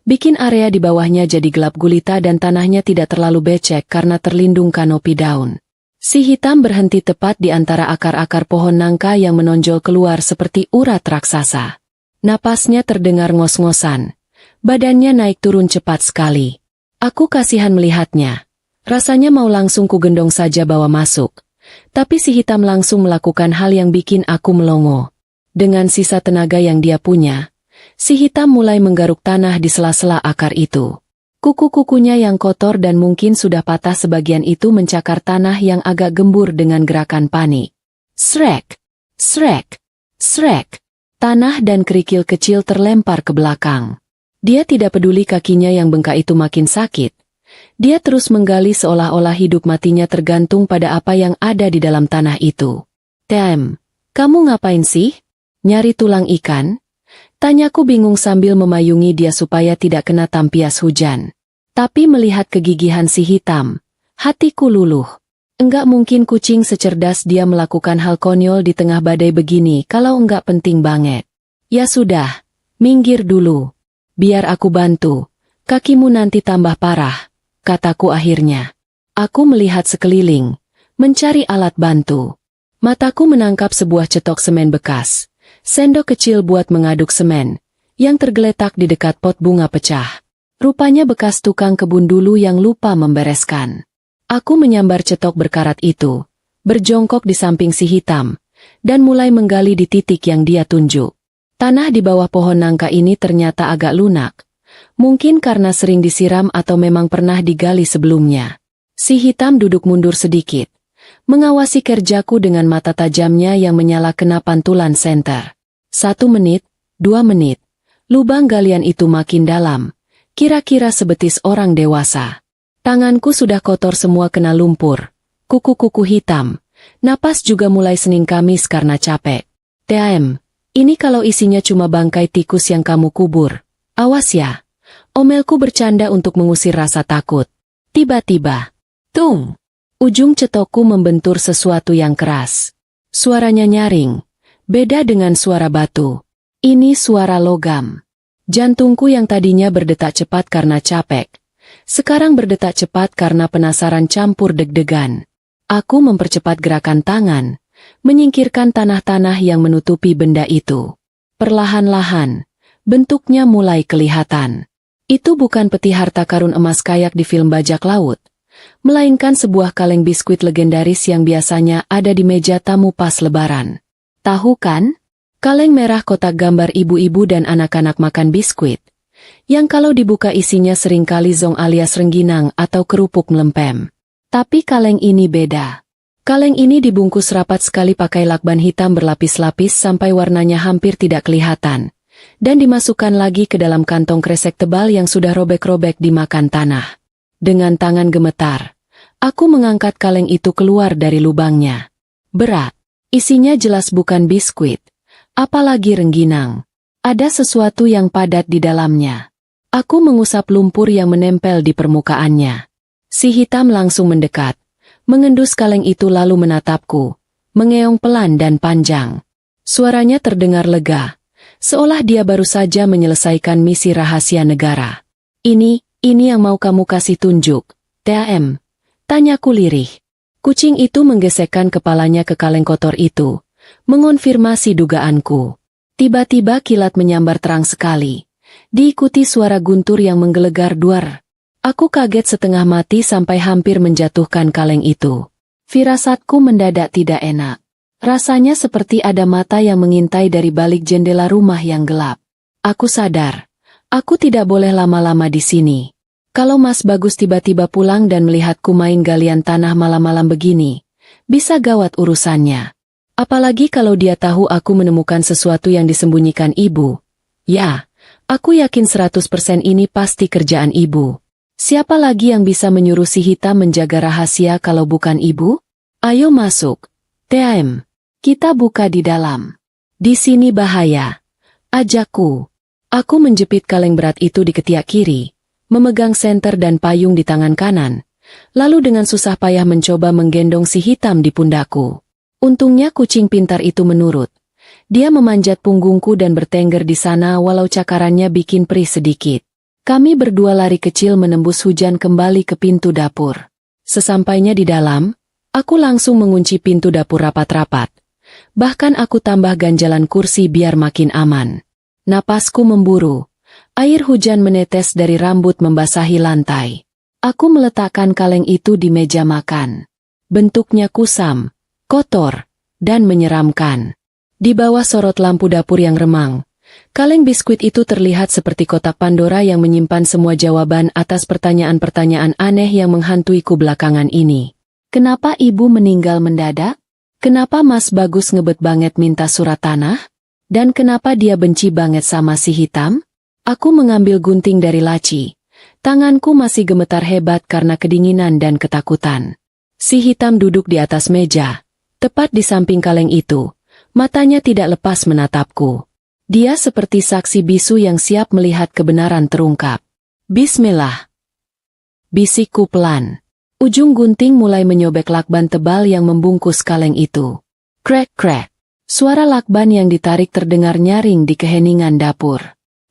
bikin area di bawahnya jadi gelap gulita dan tanahnya tidak terlalu becek karena terlindung kanopi daun. Si hitam berhenti tepat di antara akar-akar pohon nangka yang menonjol keluar seperti urat raksasa. Napasnya terdengar ngos-ngosan. Badannya naik turun cepat sekali. Aku kasihan melihatnya. Rasanya mau langsung kugendong saja bawa masuk. Tapi si hitam langsung melakukan hal yang bikin aku melongo. Dengan sisa tenaga yang dia punya, si hitam mulai menggaruk tanah di sela-sela akar itu. Kuku-kukunya yang kotor dan mungkin sudah patah sebagian itu mencakar tanah yang agak gembur dengan gerakan panik. Srek! Srek! Srek! Tanah dan kerikil kecil terlempar ke belakang. Dia tidak peduli kakinya yang bengkak itu makin sakit. Dia terus menggali seolah-olah hidup matinya tergantung pada apa yang ada di dalam tanah itu. "Tem, kamu ngapain sih? Nyari tulang ikan?" Tanyaku bingung sambil memayungi dia supaya tidak kena tampias hujan. Tapi melihat kegigihan si hitam, hatiku luluh. Enggak mungkin kucing secerdas dia melakukan hal konyol di tengah badai begini kalau enggak penting banget. Ya sudah, minggir dulu. Biar aku bantu, kakimu nanti tambah parah, kataku akhirnya. Aku melihat sekeliling, mencari alat bantu. Mataku menangkap sebuah cetok semen bekas. Sendok kecil buat mengaduk semen, yang tergeletak di dekat pot bunga pecah. Rupanya bekas tukang kebun dulu yang lupa membereskan. Aku menyambar cetok berkarat itu, berjongkok di samping si hitam, dan mulai menggali di titik yang dia tunjuk. Tanah di bawah pohon nangka ini ternyata agak lunak. Mungkin karena sering disiram atau memang pernah digali sebelumnya. Si hitam duduk mundur sedikit, mengawasi kerjaku dengan mata tajamnya yang menyala kena pantulan senter. 1 menit, 2 menit. Lubang galian itu makin dalam, kira-kira sebetis orang dewasa. Tanganku sudah kotor semua kena lumpur, kuku-kuku hitam. Napas juga mulai Senin Kamis karena capek. "Tem, ini kalau isinya cuma bangkai tikus yang kamu kubur. Awas ya." Omelku bercanda untuk mengusir rasa takut. Tiba-tiba, tung! Ujung cetokku membentur sesuatu yang keras. Suaranya nyaring, beda dengan suara batu. Ini suara logam. Jantungku yang tadinya berdetak cepat karena capek, Sekarang berdetak cepat karena penasaran campur deg-degan. Aku mempercepat gerakan tangan, menyingkirkan tanah-tanah yang menutupi benda itu. Perlahan-lahan, bentuknya mulai kelihatan. Itu bukan peti harta karun emas kayak di film bajak laut, melainkan sebuah kaleng biskuit legendaris yang biasanya ada di meja tamu pas lebaran. Tahu kan? Kaleng merah kotak gambar ibu-ibu dan anak-anak makan biskuit, yang kalau dibuka isinya seringkali zong alias rengginang atau kerupuk melempem. Tapi kaleng ini beda. Kaleng ini dibungkus rapat sekali pakai lakban hitam berlapis-lapis sampai warnanya hampir tidak kelihatan, dan dimasukkan lagi ke dalam kantong kresek tebal yang sudah robek-robek dimakan tanah. Dengan tangan gemetar, aku mengangkat kaleng itu keluar dari lubangnya. Berat. Isinya jelas bukan biskuit, apalagi rengginang. Ada sesuatu yang padat di dalamnya. Aku mengusap lumpur yang menempel di permukaannya. Si hitam langsung mendekat, mengendus kaleng itu lalu menatapku, mengeong pelan dan panjang. Suaranya terdengar lega, seolah dia baru saja menyelesaikan misi rahasia negara. Ini yang mau kamu kasih tunjuk, TM? Tanyaku lirih. Kucing itu menggesekkan kepalanya ke kaleng kotor itu, mengonfirmasi dugaanku. Tiba-tiba kilat menyambar terang sekali, diikuti suara guntur yang menggelegar duar. Aku kaget setengah mati sampai hampir menjatuhkan kaleng itu. Firasatku mendadak tidak enak. Rasanya seperti ada mata yang mengintai dari balik jendela rumah yang gelap. Aku sadar, aku tidak boleh lama-lama di sini. Kalau Mas Bagus tiba-tiba pulang dan melihatku main galian tanah malam-malam begini, bisa gawat urusannya. Apalagi kalau dia tahu aku menemukan sesuatu yang disembunyikan ibu. Ya, aku yakin 100% ini pasti kerjaan ibu. Siapa lagi yang bisa menyuruh si hitam menjaga rahasia kalau bukan ibu? Ayo masuk, TM. Kita buka di dalam. Di sini bahaya. Ajakku. Aku menjepit kaleng berat itu di ketiak kiri, memegang senter dan payung di tangan kanan, lalu dengan susah payah mencoba menggendong si hitam di pundakku. Untungnya kucing pintar itu menurut. Dia memanjat punggungku dan bertengger di sana walau cakarannya bikin perih sedikit. Kami berdua lari kecil menembus hujan kembali ke pintu dapur. Sesampainya di dalam, aku langsung mengunci pintu dapur rapat-rapat. Bahkan aku tambah ganjalan kursi biar makin aman. Napasku memburu. Air hujan menetes dari rambut membasahi lantai. Aku meletakkan kaleng itu di meja makan. Bentuknya kusam, kotor, dan menyeramkan. Di bawah sorot lampu dapur yang remang, kaleng biskuit itu terlihat seperti kotak Pandora yang menyimpan semua jawaban atas pertanyaan-pertanyaan aneh yang menghantuiku belakangan ini. Kenapa ibu meninggal mendadak? Kenapa Mas Bagus ngebet banget minta surat tanah? Dan kenapa dia benci banget sama si hitam? Aku mengambil gunting dari laci. Tanganku masih gemetar hebat karena kedinginan dan ketakutan. Si hitam duduk di atas meja, tepat di samping kaleng itu. Matanya tidak lepas menatapku. Dia seperti saksi bisu yang siap melihat kebenaran terungkap. Bismillah. Bisikku pelan. Ujung gunting mulai menyobek lakban tebal yang membungkus kaleng itu. Krek-krek. Suara lakban yang ditarik terdengar nyaring di keheningan dapur.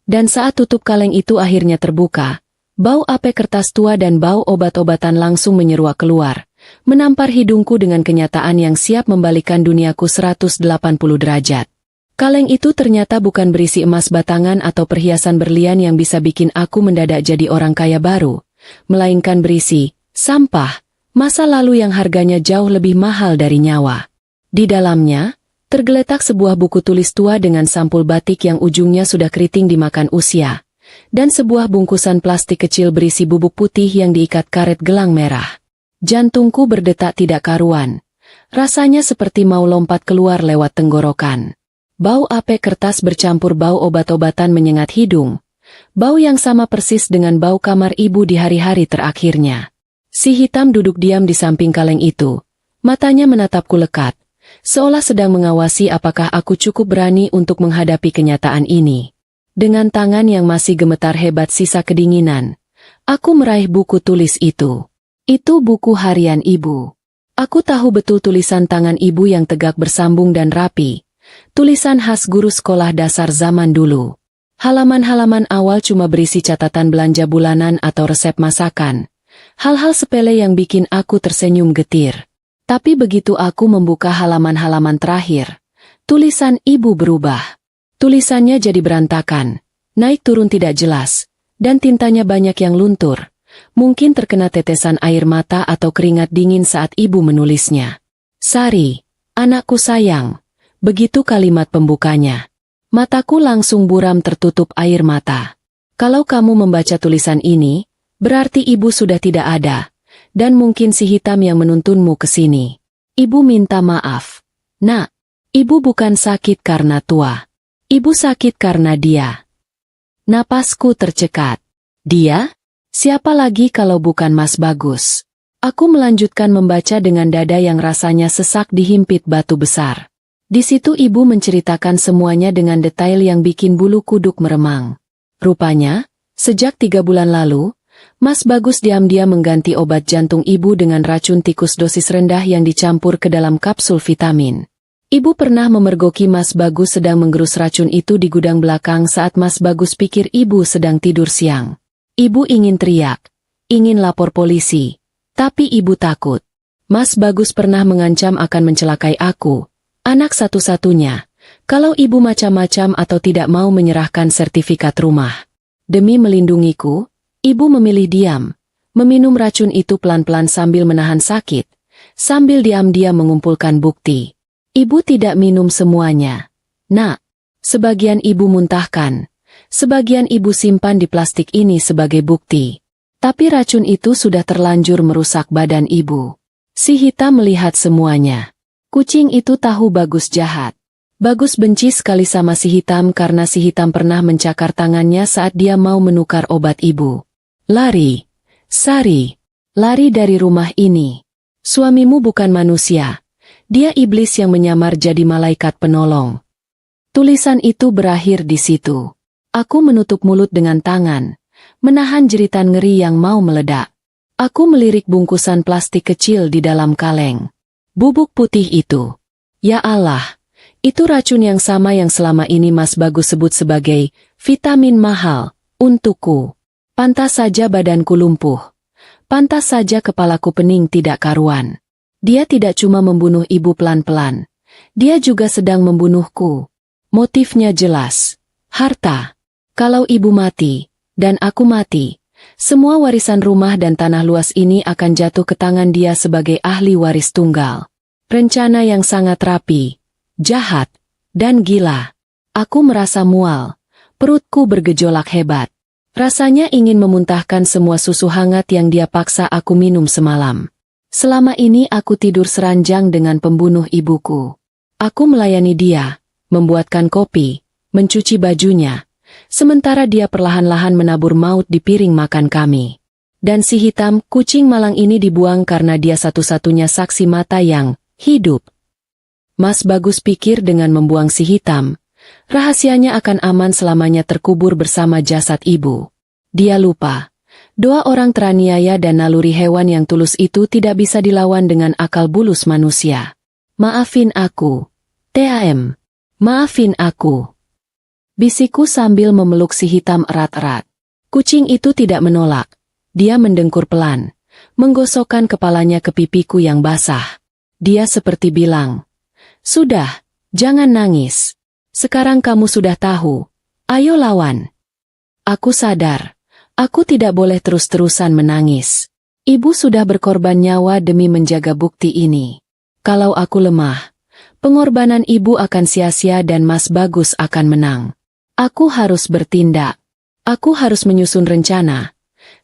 Dan saat tutup kaleng itu akhirnya terbuka, bau ape kertas tua dan bau obat-obatan langsung menyeruak keluar, menampar hidungku dengan kenyataan yang siap membalikan duniaku 180 derajat. Kaleng itu ternyata bukan berisi emas batangan atau perhiasan berlian yang bisa bikin aku mendadak jadi orang kaya baru, melainkan berisi sampah, masa lalu yang harganya jauh lebih mahal dari nyawa. Di dalamnya, tergeletak sebuah buku tulis tua dengan sampul batik yang ujungnya sudah keriting dimakan usia, dan sebuah bungkusan plastik kecil berisi bubuk putih yang diikat karet gelang merah. Jantungku berdetak tidak karuan. Rasanya seperti mau lompat keluar lewat tenggorokan. Bau ape kertas bercampur bau obat-obatan menyengat hidung. Bau yang sama persis dengan bau kamar ibu di hari-hari terakhirnya. Si hitam duduk diam di samping kaleng itu. Matanya menatapku lekat, seolah sedang mengawasi apakah aku cukup berani untuk menghadapi kenyataan ini. Dengan tangan yang masih gemetar hebat sisa kedinginan, aku meraih buku tulis itu. Itu buku harian ibu. Aku tahu betul tulisan tangan ibu yang tegak bersambung dan rapi. Tulisan khas guru sekolah dasar zaman dulu. Halaman-halaman awal cuma berisi catatan belanja bulanan atau resep masakan. Hal-hal sepele yang bikin aku tersenyum getir. Tapi begitu aku membuka halaman-halaman terakhir, tulisan ibu berubah. Tulisannya jadi berantakan, naik turun tidak jelas, dan tintanya banyak yang luntur. Mungkin terkena tetesan air mata atau keringat dingin saat ibu menulisnya. Sari, anakku sayang. Begitu kalimat pembukanya. Mataku langsung buram tertutup air mata. Kalau kamu membaca tulisan ini, berarti ibu sudah tidak ada. Dan mungkin si hitam yang menuntunmu ke sini. Ibu minta maaf. Nak, ibu bukan sakit karena tua. Ibu sakit karena dia. Napasku tercekat. Dia? Siapa lagi kalau bukan Mas Bagus? Aku melanjutkan membaca dengan dada yang rasanya sesak dihimpit batu besar. Di situ ibu menceritakan semuanya dengan detail yang bikin bulu kuduk meremang. Rupanya, sejak 3 bulan lalu, Mas Bagus diam-diam mengganti obat jantung ibu dengan racun tikus dosis rendah yang dicampur ke dalam kapsul vitamin. Ibu pernah memergoki Mas Bagus sedang menggerus racun itu di gudang belakang saat Mas Bagus pikir ibu sedang tidur siang. Ibu ingin teriak, ingin lapor polisi, tapi ibu takut. Mas Bagus pernah mengancam akan mencelakai aku, anak satu-satunya, kalau ibu macam-macam atau tidak mau menyerahkan sertifikat rumah. Demi melindungiku, ibu memilih diam, meminum racun itu pelan-pelan sambil menahan sakit, sambil diam-diam mengumpulkan bukti. Ibu tidak minum semuanya. Nak, sebagian ibu muntahkan, sebagian ibu simpan di plastik ini sebagai bukti. Tapi racun itu sudah terlanjur merusak badan ibu. Si hitam melihat semuanya. Kucing itu tahu Bagus jahat. Bagus benci sekali sama si hitam karena si hitam pernah mencakar tangannya saat dia mau menukar obat ibu. Lari, Sari, lari dari rumah ini. Suamimu bukan manusia. Dia iblis yang menyamar jadi malaikat penolong. Tulisan itu berakhir di situ. Aku menutup mulut dengan tangan, menahan jeritan ngeri yang mau meledak. Aku melirik bungkusan plastik kecil di dalam kaleng. Bubuk putih itu. Ya Allah, itu racun yang sama yang selama ini Mas Bagus sebut sebagai vitamin mahal untukku. Pantas saja badanku lumpuh. Pantas saja kepalaku pening tidak karuan. Dia tidak cuma membunuh ibu pelan-pelan. Dia juga sedang membunuhku. Motifnya jelas. Harta. Kalau ibu mati, dan aku mati, semua warisan rumah dan tanah luas ini akan jatuh ke tangan dia sebagai ahli waris tunggal. Rencana yang sangat rapi, jahat, dan gila. Aku merasa mual. Perutku bergejolak hebat. Rasanya ingin memuntahkan semua susu hangat yang dia paksa aku minum semalam. Selama ini aku tidur seranjang dengan pembunuh ibuku. Aku melayani dia, membuatkan kopi, mencuci bajunya, sementara dia perlahan-lahan menabur maut di piring makan kami. Dan si hitam, kucing malang ini dibuang karena dia satu-satunya saksi mata yang hidup. Mas Bagus pikir dengan membuang si hitam, rahasianya akan aman selamanya terkubur bersama jasad ibu. Dia lupa. Doa orang teraniaya dan naluri hewan yang tulus itu tidak bisa dilawan dengan akal bulus manusia. Maafin aku. TAM. Maafin aku. Bisikku sambil memeluk si hitam erat-erat. Kucing itu tidak menolak. Dia mendengkur pelan, menggosokkan kepalanya ke pipiku yang basah. Dia seperti bilang, "Sudah, jangan nangis. Sekarang kamu sudah tahu. Ayo lawan." Aku sadar. Aku tidak boleh terus-terusan menangis. Ibu sudah berkorban nyawa demi menjaga bukti ini. Kalau aku lemah, pengorbanan ibu akan sia-sia dan Mas Bagus akan menang. Aku harus bertindak. Aku harus menyusun rencana.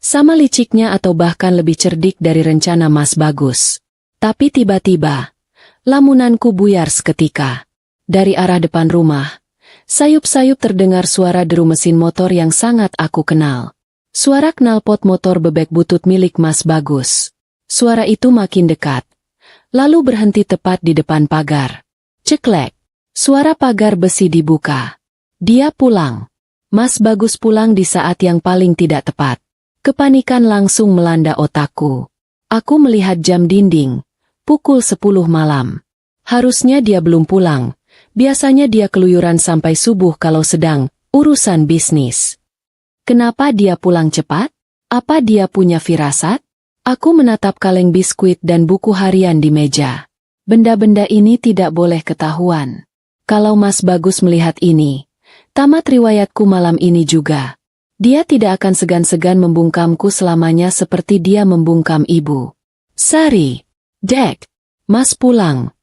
Sama liciknya atau bahkan lebih cerdik dari rencana Mas Bagus. Tapi tiba-tiba, lamunanku buyar seketika. Dari arah depan rumah, sayup-sayup terdengar suara deru mesin motor yang sangat aku kenal. Suara knalpot motor bebek butut milik Mas Bagus. Suara itu makin dekat, lalu berhenti tepat di depan pagar. Ceklek. Suara pagar besi dibuka. Dia pulang. Mas Bagus pulang di saat yang paling tidak tepat. Kepanikan langsung melanda otakku. Aku melihat jam dinding. Pukul 10 malam. Harusnya dia belum pulang. Biasanya dia keluyuran sampai subuh kalau sedang Urusan bisnis. Kenapa dia pulang cepat? Apa dia punya firasat? Aku menatap kaleng biskuit dan buku harian di meja. Benda-benda ini tidak boleh ketahuan. Kalau Mas Bagus melihat ini, tamat riwayatku malam ini juga. Dia tidak akan segan-segan membungkamku selamanya seperti dia membungkam ibu. Sari, Dek, Mas pulang.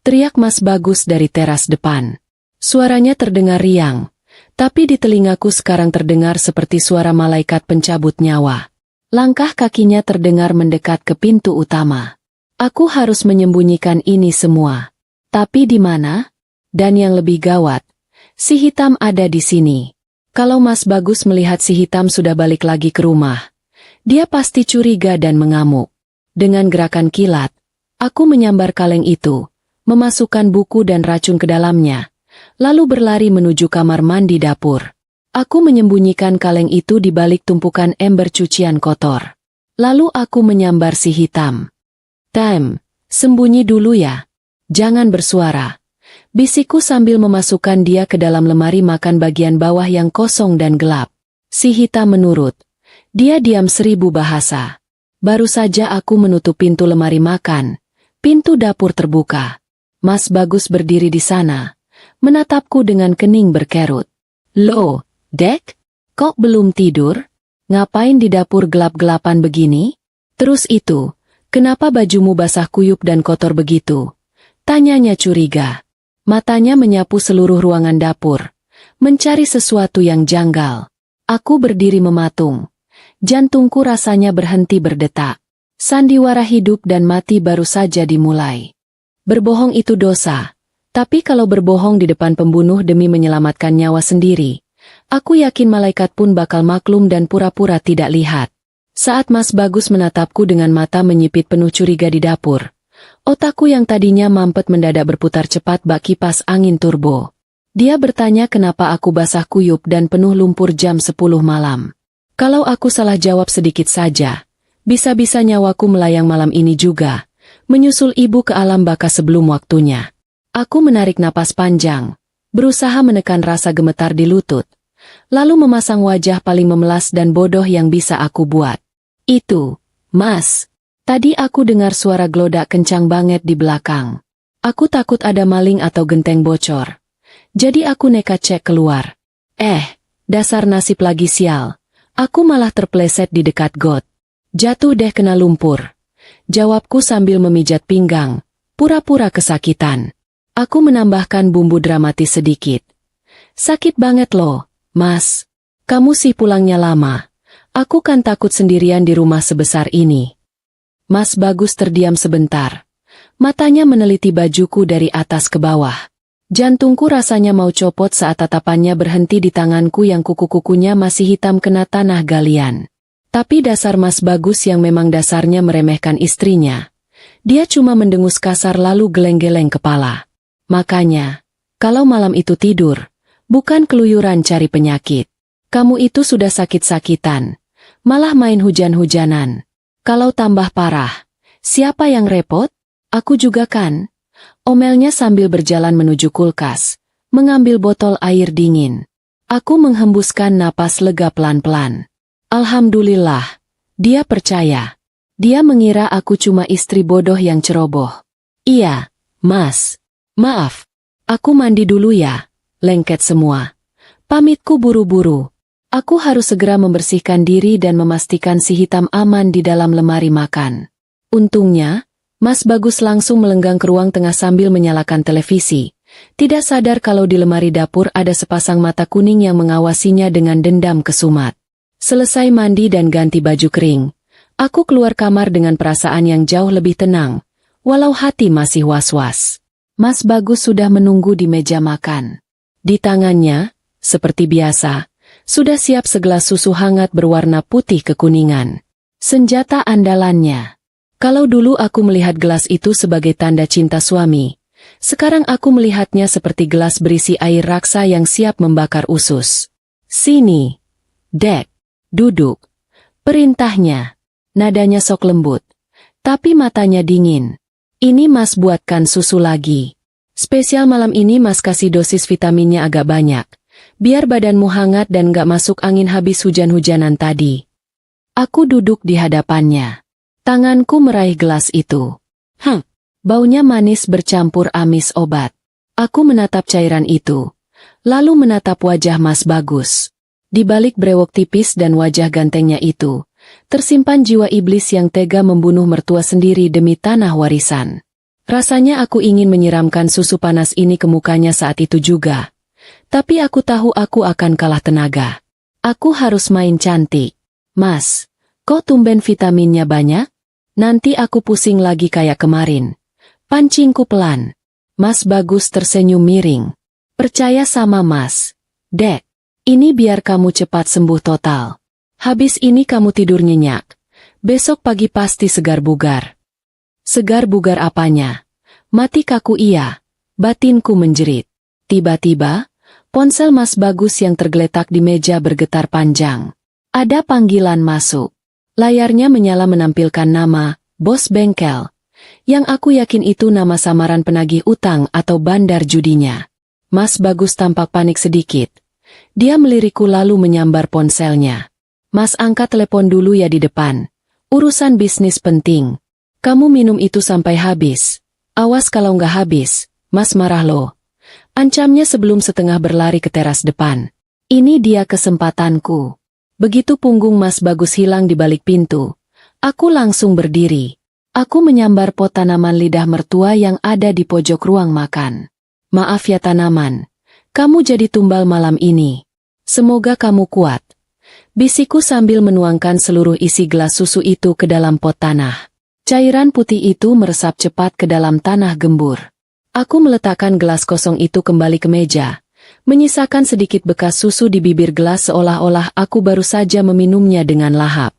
Teriak Mas Bagus dari teras depan. Suaranya terdengar riang. Tapi di telingaku sekarang terdengar seperti suara malaikat pencabut nyawa. Langkah kakinya terdengar mendekat ke pintu utama. Aku harus menyembunyikan ini semua. Tapi di mana? Dan yang lebih gawat, si hitam ada di sini. Kalau Mas Bagus melihat si hitam sudah balik lagi ke rumah, dia pasti curiga dan mengamuk. Dengan gerakan kilat, aku menyambar kaleng itu, memasukkan buku dan racun ke dalamnya. Lalu berlari menuju kamar mandi dapur. Aku menyembunyikan kaleng itu di balik tumpukan ember cucian kotor. Lalu aku menyambar si hitam. Tam, sembunyi dulu ya. Jangan bersuara. Bisikku sambil memasukkan dia ke dalam lemari makan bagian bawah yang kosong dan gelap. Si hitam menurut. Dia diam 1000 bahasa. Baru saja aku menutup pintu lemari makan. Pintu dapur terbuka. Mas Bagus berdiri di sana. Menatapku dengan kening berkerut. Loh, Dek? Kok belum tidur? Ngapain di dapur gelap-gelapan begini? Terus itu, kenapa bajumu basah kuyup dan kotor begitu? Tanyanya curiga. Matanya menyapu seluruh ruangan dapur. Mencari sesuatu yang janggal. Aku berdiri mematung. Jantungku rasanya berhenti berdetak. Sandiwara hidup dan mati baru saja dimulai. Berbohong itu dosa. Tapi kalau berbohong di depan pembunuh demi menyelamatkan nyawa sendiri, aku yakin malaikat pun bakal maklum dan pura-pura tidak lihat. Saat Mas Bagus menatapku dengan mata menyipit penuh curiga di dapur, otakku yang tadinya mampet mendadak berputar cepat bak kipas angin turbo. Dia bertanya kenapa aku basah kuyup dan penuh lumpur jam 10 malam. Kalau aku salah jawab sedikit saja, bisa-bisa nyawaku melayang malam ini juga, menyusul ibu ke alam baka sebelum waktunya. Aku menarik napas panjang, berusaha menekan rasa gemetar di lutut, lalu memasang wajah paling memelas dan bodoh yang bisa aku buat. Itu, Mas. Tadi aku dengar suara gelodak kencang banget di belakang. Aku takut ada maling atau genteng bocor. Jadi aku nekat cek keluar. Dasar nasib lagi sial. Aku malah terpleset di dekat got. Jatuh deh kena lumpur. Jawabku sambil memijat pinggang, pura-pura kesakitan. Aku menambahkan bumbu dramatis sedikit. Sakit banget loh, Mas. Kamu sih pulangnya lama. Aku kan takut sendirian di rumah sebesar ini. Mas Bagus terdiam sebentar. Matanya meneliti bajuku dari atas ke bawah. Jantungku rasanya mau copot saat tatapannya berhenti di tanganku yang kuku-kukunya masih hitam kena tanah galian. Tapi dasar Mas Bagus yang memang dasarnya meremehkan istrinya. Dia cuma mendengus kasar lalu geleng-geleng kepala. Makanya, kalau malam itu tidur, bukan keluyuran cari penyakit. Kamu itu sudah sakit-sakitan, malah main hujan-hujanan. Kalau tambah parah, siapa yang repot? Aku juga kan? Omelnya sambil berjalan menuju kulkas, mengambil botol air dingin. Aku menghembuskan napas lega pelan-pelan. Alhamdulillah, dia percaya. Dia mengira aku cuma istri bodoh yang ceroboh. Iya, Mas. Maaf, aku mandi dulu ya, lengket semua. Pamitku buru-buru. Aku harus segera membersihkan diri dan memastikan si hitam aman di dalam lemari makan. Untungnya, Mas Bagus langsung melenggang ke ruang tengah sambil menyalakan televisi. Tidak sadar kalau di lemari dapur ada sepasang mata kuning yang mengawasinya dengan dendam kesumat. Selesai mandi dan ganti baju kering, aku keluar kamar dengan perasaan yang jauh lebih tenang, walau hati masih was-was. Mas Bagus sudah menunggu di meja makan. Di tangannya, seperti biasa, sudah siap segelas susu hangat berwarna putih kekuningan. Senjata andalannya. Kalau dulu aku melihat gelas itu sebagai tanda cinta suami, sekarang aku melihatnya seperti gelas berisi air raksa yang siap membakar usus. Sini, Dek, duduk. Perintahnya. Nadanya sok lembut, tapi matanya dingin. Ini Mas buatkan susu lagi. Spesial malam ini Mas kasih dosis vitaminnya agak banyak. Biar badanmu hangat dan gak masuk angin habis hujan-hujanan tadi. Aku duduk di hadapannya. Tanganku meraih gelas itu. Baunya manis bercampur amis obat. Aku menatap cairan itu. Lalu menatap wajah Mas Bagus. Di balik brewok tipis dan wajah gantengnya itu, tersimpan jiwa iblis yang tega membunuh mertua sendiri demi tanah warisan. Rasanya aku ingin menyiramkan susu panas ini ke mukanya saat itu juga. Tapi aku tahu aku akan kalah tenaga. Aku harus main cantik. Mas, kok tumben vitaminnya banyak? Nanti aku pusing lagi kayak kemarin. Pancingku pelan. Mas Bagus tersenyum miring. Percaya sama Mas. Dek, ini biar kamu cepat sembuh total. Habis ini kamu tidur nyenyak. Besok pagi pasti segar bugar. Segar bugar apanya? Mati kaku iya. Batinku menjerit. Tiba-tiba, ponsel Mas Bagus yang tergeletak di meja bergetar panjang. Ada panggilan masuk. Layarnya menyala menampilkan nama, Bos Bengkel. Yang aku yakin itu nama samaran penagih utang atau bandar judinya. Mas Bagus tampak panik sedikit. Dia melirikku lalu menyambar ponselnya. Mas, angkat telepon dulu ya di depan. Urusan bisnis penting. Kamu minum itu sampai habis. Awas kalau nggak habis, Mas marah loh. Ancamnya sebelum setengah berlari ke teras depan. Ini dia kesempatanku. Begitu punggung Mas Bagus hilang di balik pintu, aku langsung berdiri. Aku menyambar pot tanaman lidah mertua yang ada di pojok ruang makan. Maaf ya tanaman, kamu jadi tumbal malam ini. Semoga kamu kuat. Bisikku sambil menuangkan seluruh isi gelas susu itu ke dalam pot tanah. Cairan putih itu meresap cepat ke dalam tanah gembur. Aku meletakkan gelas kosong itu kembali ke meja, menyisakan sedikit bekas susu di bibir gelas seolah-olah aku baru saja meminumnya dengan lahap.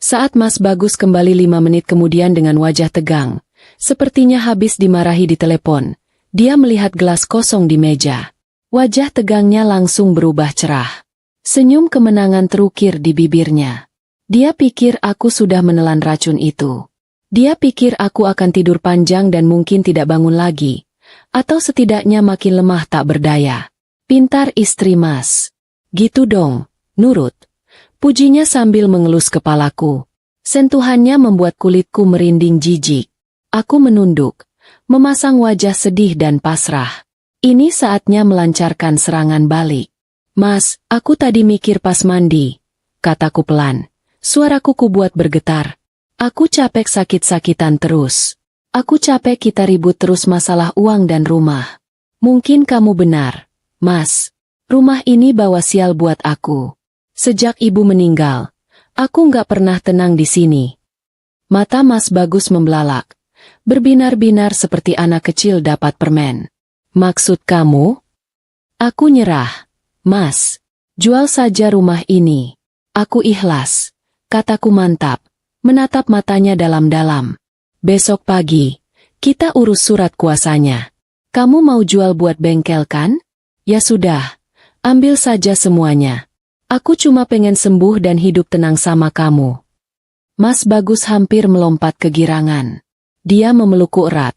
Saat Mas Bagus kembali 5 menit kemudian dengan wajah tegang, sepertinya habis dimarahi di telepon, dia melihat gelas kosong di meja. Wajah tegangnya langsung berubah cerah. Senyum kemenangan terukir di bibirnya. Dia pikir aku sudah menelan racun itu. Dia pikir aku akan tidur panjang dan mungkin tidak bangun lagi. Atau setidaknya makin lemah tak berdaya. Pintar istri Mas. Gitu dong, nurut. Pujinya sambil mengelus kepalaku. Sentuhannya membuat kulitku merinding jijik. Aku menunduk, memasang wajah sedih dan pasrah. Ini saatnya melancarkan serangan balik. Mas, aku tadi mikir pas mandi. Kataku pelan. Suaraku kubuat bergetar. Aku capek sakit-sakitan terus. Aku capek kita ribut terus masalah uang dan rumah. Mungkin kamu benar, Mas. Rumah ini bawa sial buat aku. Sejak ibu meninggal, aku nggak pernah tenang di sini. Mata Mas Bagus membelalak, berbinar-binar seperti anak kecil dapat permen. Maksud kamu? Aku nyerah. Mas, jual saja rumah ini. Aku ikhlas. Kataku mantap. Menatap matanya dalam-dalam. Besok pagi, kita urus surat kuasanya. Kamu mau jual buat bengkel kan? Ya sudah, ambil saja semuanya. Aku cuma pengen sembuh dan hidup tenang sama kamu. Mas Bagus hampir melompat kegirangan. Dia memelukku erat.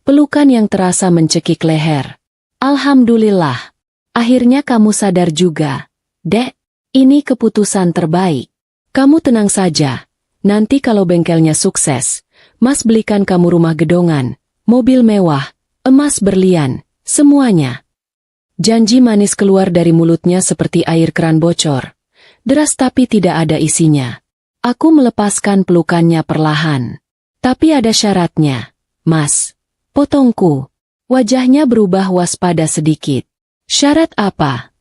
Pelukan yang terasa mencekik leher. Alhamdulillah. Akhirnya kamu sadar juga. Dek, ini keputusan terbaik. Kamu tenang saja. Nanti kalau bengkelnya sukses, Mas belikan kamu rumah gedongan, mobil mewah, emas berlian, semuanya. Janji manis keluar dari mulutnya seperti air keran bocor. Deras tapi tidak ada isinya. Aku melepaskan pelukannya perlahan. Tapi ada syaratnya. Mas, potongku. Wajahnya berubah waspada sedikit. Syarat apa?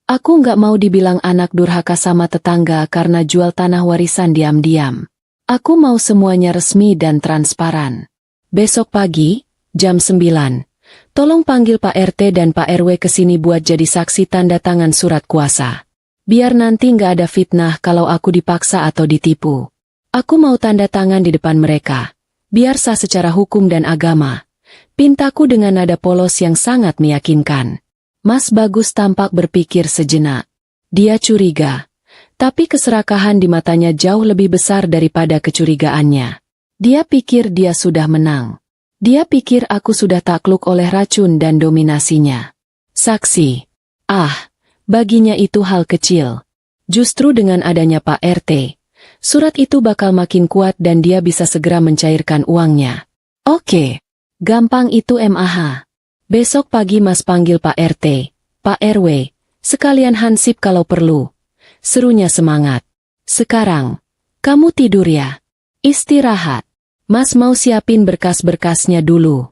Aku nggak mau dibilang anak durhaka sama tetangga karena jual tanah warisan diam-diam. Aku mau semuanya resmi dan transparan. Besok pagi, jam 9, tolong panggil Pak RT dan Pak RW ke sini buat jadi saksi tanda tangan surat kuasa. Biar nanti nggak ada fitnah kalau aku dipaksa atau ditipu. Aku mau tanda tangan di depan mereka. Biar sah secara hukum dan agama. Pintaku dengan nada polos yang sangat meyakinkan. Mas Bagus tampak berpikir sejenak. Dia curiga. Tapi keserakahan di matanya jauh lebih besar daripada kecurigaannya. Dia pikir dia sudah menang. Dia pikir aku sudah takluk oleh racun dan dominasinya. Saksi. Ah, Baginya itu hal kecil. Justru dengan adanya Pak RT, surat itu bakal makin kuat dan dia bisa segera mencairkan uangnya. Oke, gampang itu MAH. Besok pagi Mas panggil Pak RT, Pak RW, sekalian hansip kalau perlu. Serunya semangat. Sekarang, kamu tidur ya. Istirahat. Mas mau siapin berkas-berkasnya dulu.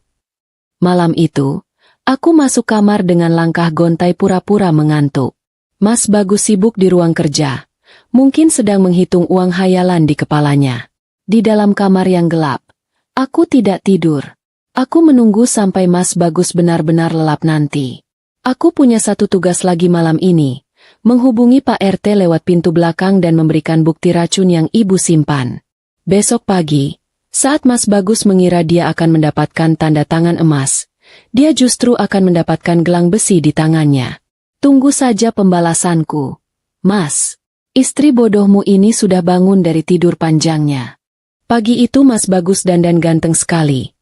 Malam itu, aku masuk kamar dengan langkah gontai pura-pura mengantuk. Mas Bagus sibuk di ruang kerja. Mungkin sedang menghitung uang hayalan di kepalanya. Di dalam kamar yang gelap, aku tidak tidur. Aku menunggu sampai Mas Bagus benar-benar lelap nanti. Aku punya satu tugas lagi malam ini. Menghubungi Pak RT lewat pintu belakang dan memberikan bukti racun yang ibu simpan. Besok pagi, saat Mas Bagus mengira dia akan mendapatkan tanda tangan emas, dia justru akan mendapatkan gelang besi di tangannya. Tunggu saja pembalasanku. Mas, istri bodohmu ini sudah bangun dari tidur panjangnya. Pagi itu Mas Bagus dandan ganteng sekali.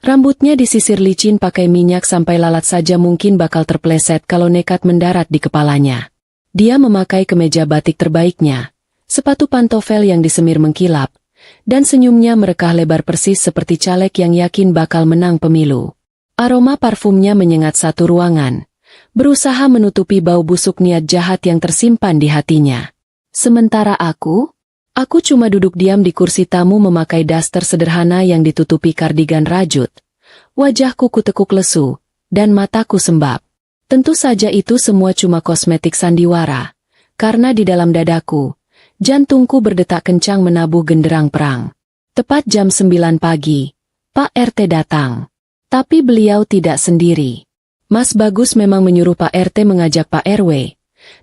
Rambutnya disisir licin pakai minyak sampai lalat saja mungkin bakal terpleset kalau nekat mendarat di kepalanya. Dia memakai kemeja batik terbaiknya, sepatu pantofel yang disemir mengkilap, dan senyumnya merekah lebar persis seperti caleg yang yakin bakal menang pemilu. Aroma parfumnya menyengat satu ruangan, berusaha menutupi bau busuk niat jahat yang tersimpan di hatinya. Sementara aku cuma duduk diam di kursi tamu memakai daster sederhana yang ditutupi kardigan rajut. Wajahku kutekuk lesu, dan mataku sembab. Tentu saja itu semua cuma kosmetik sandiwara, karena di dalam dadaku, jantungku berdetak kencang menabuh genderang perang. Tepat jam 9 pagi, Pak RT datang. Tapi beliau tidak sendiri. Mas Bagus memang menyuruh Pak RT mengajak Pak RW.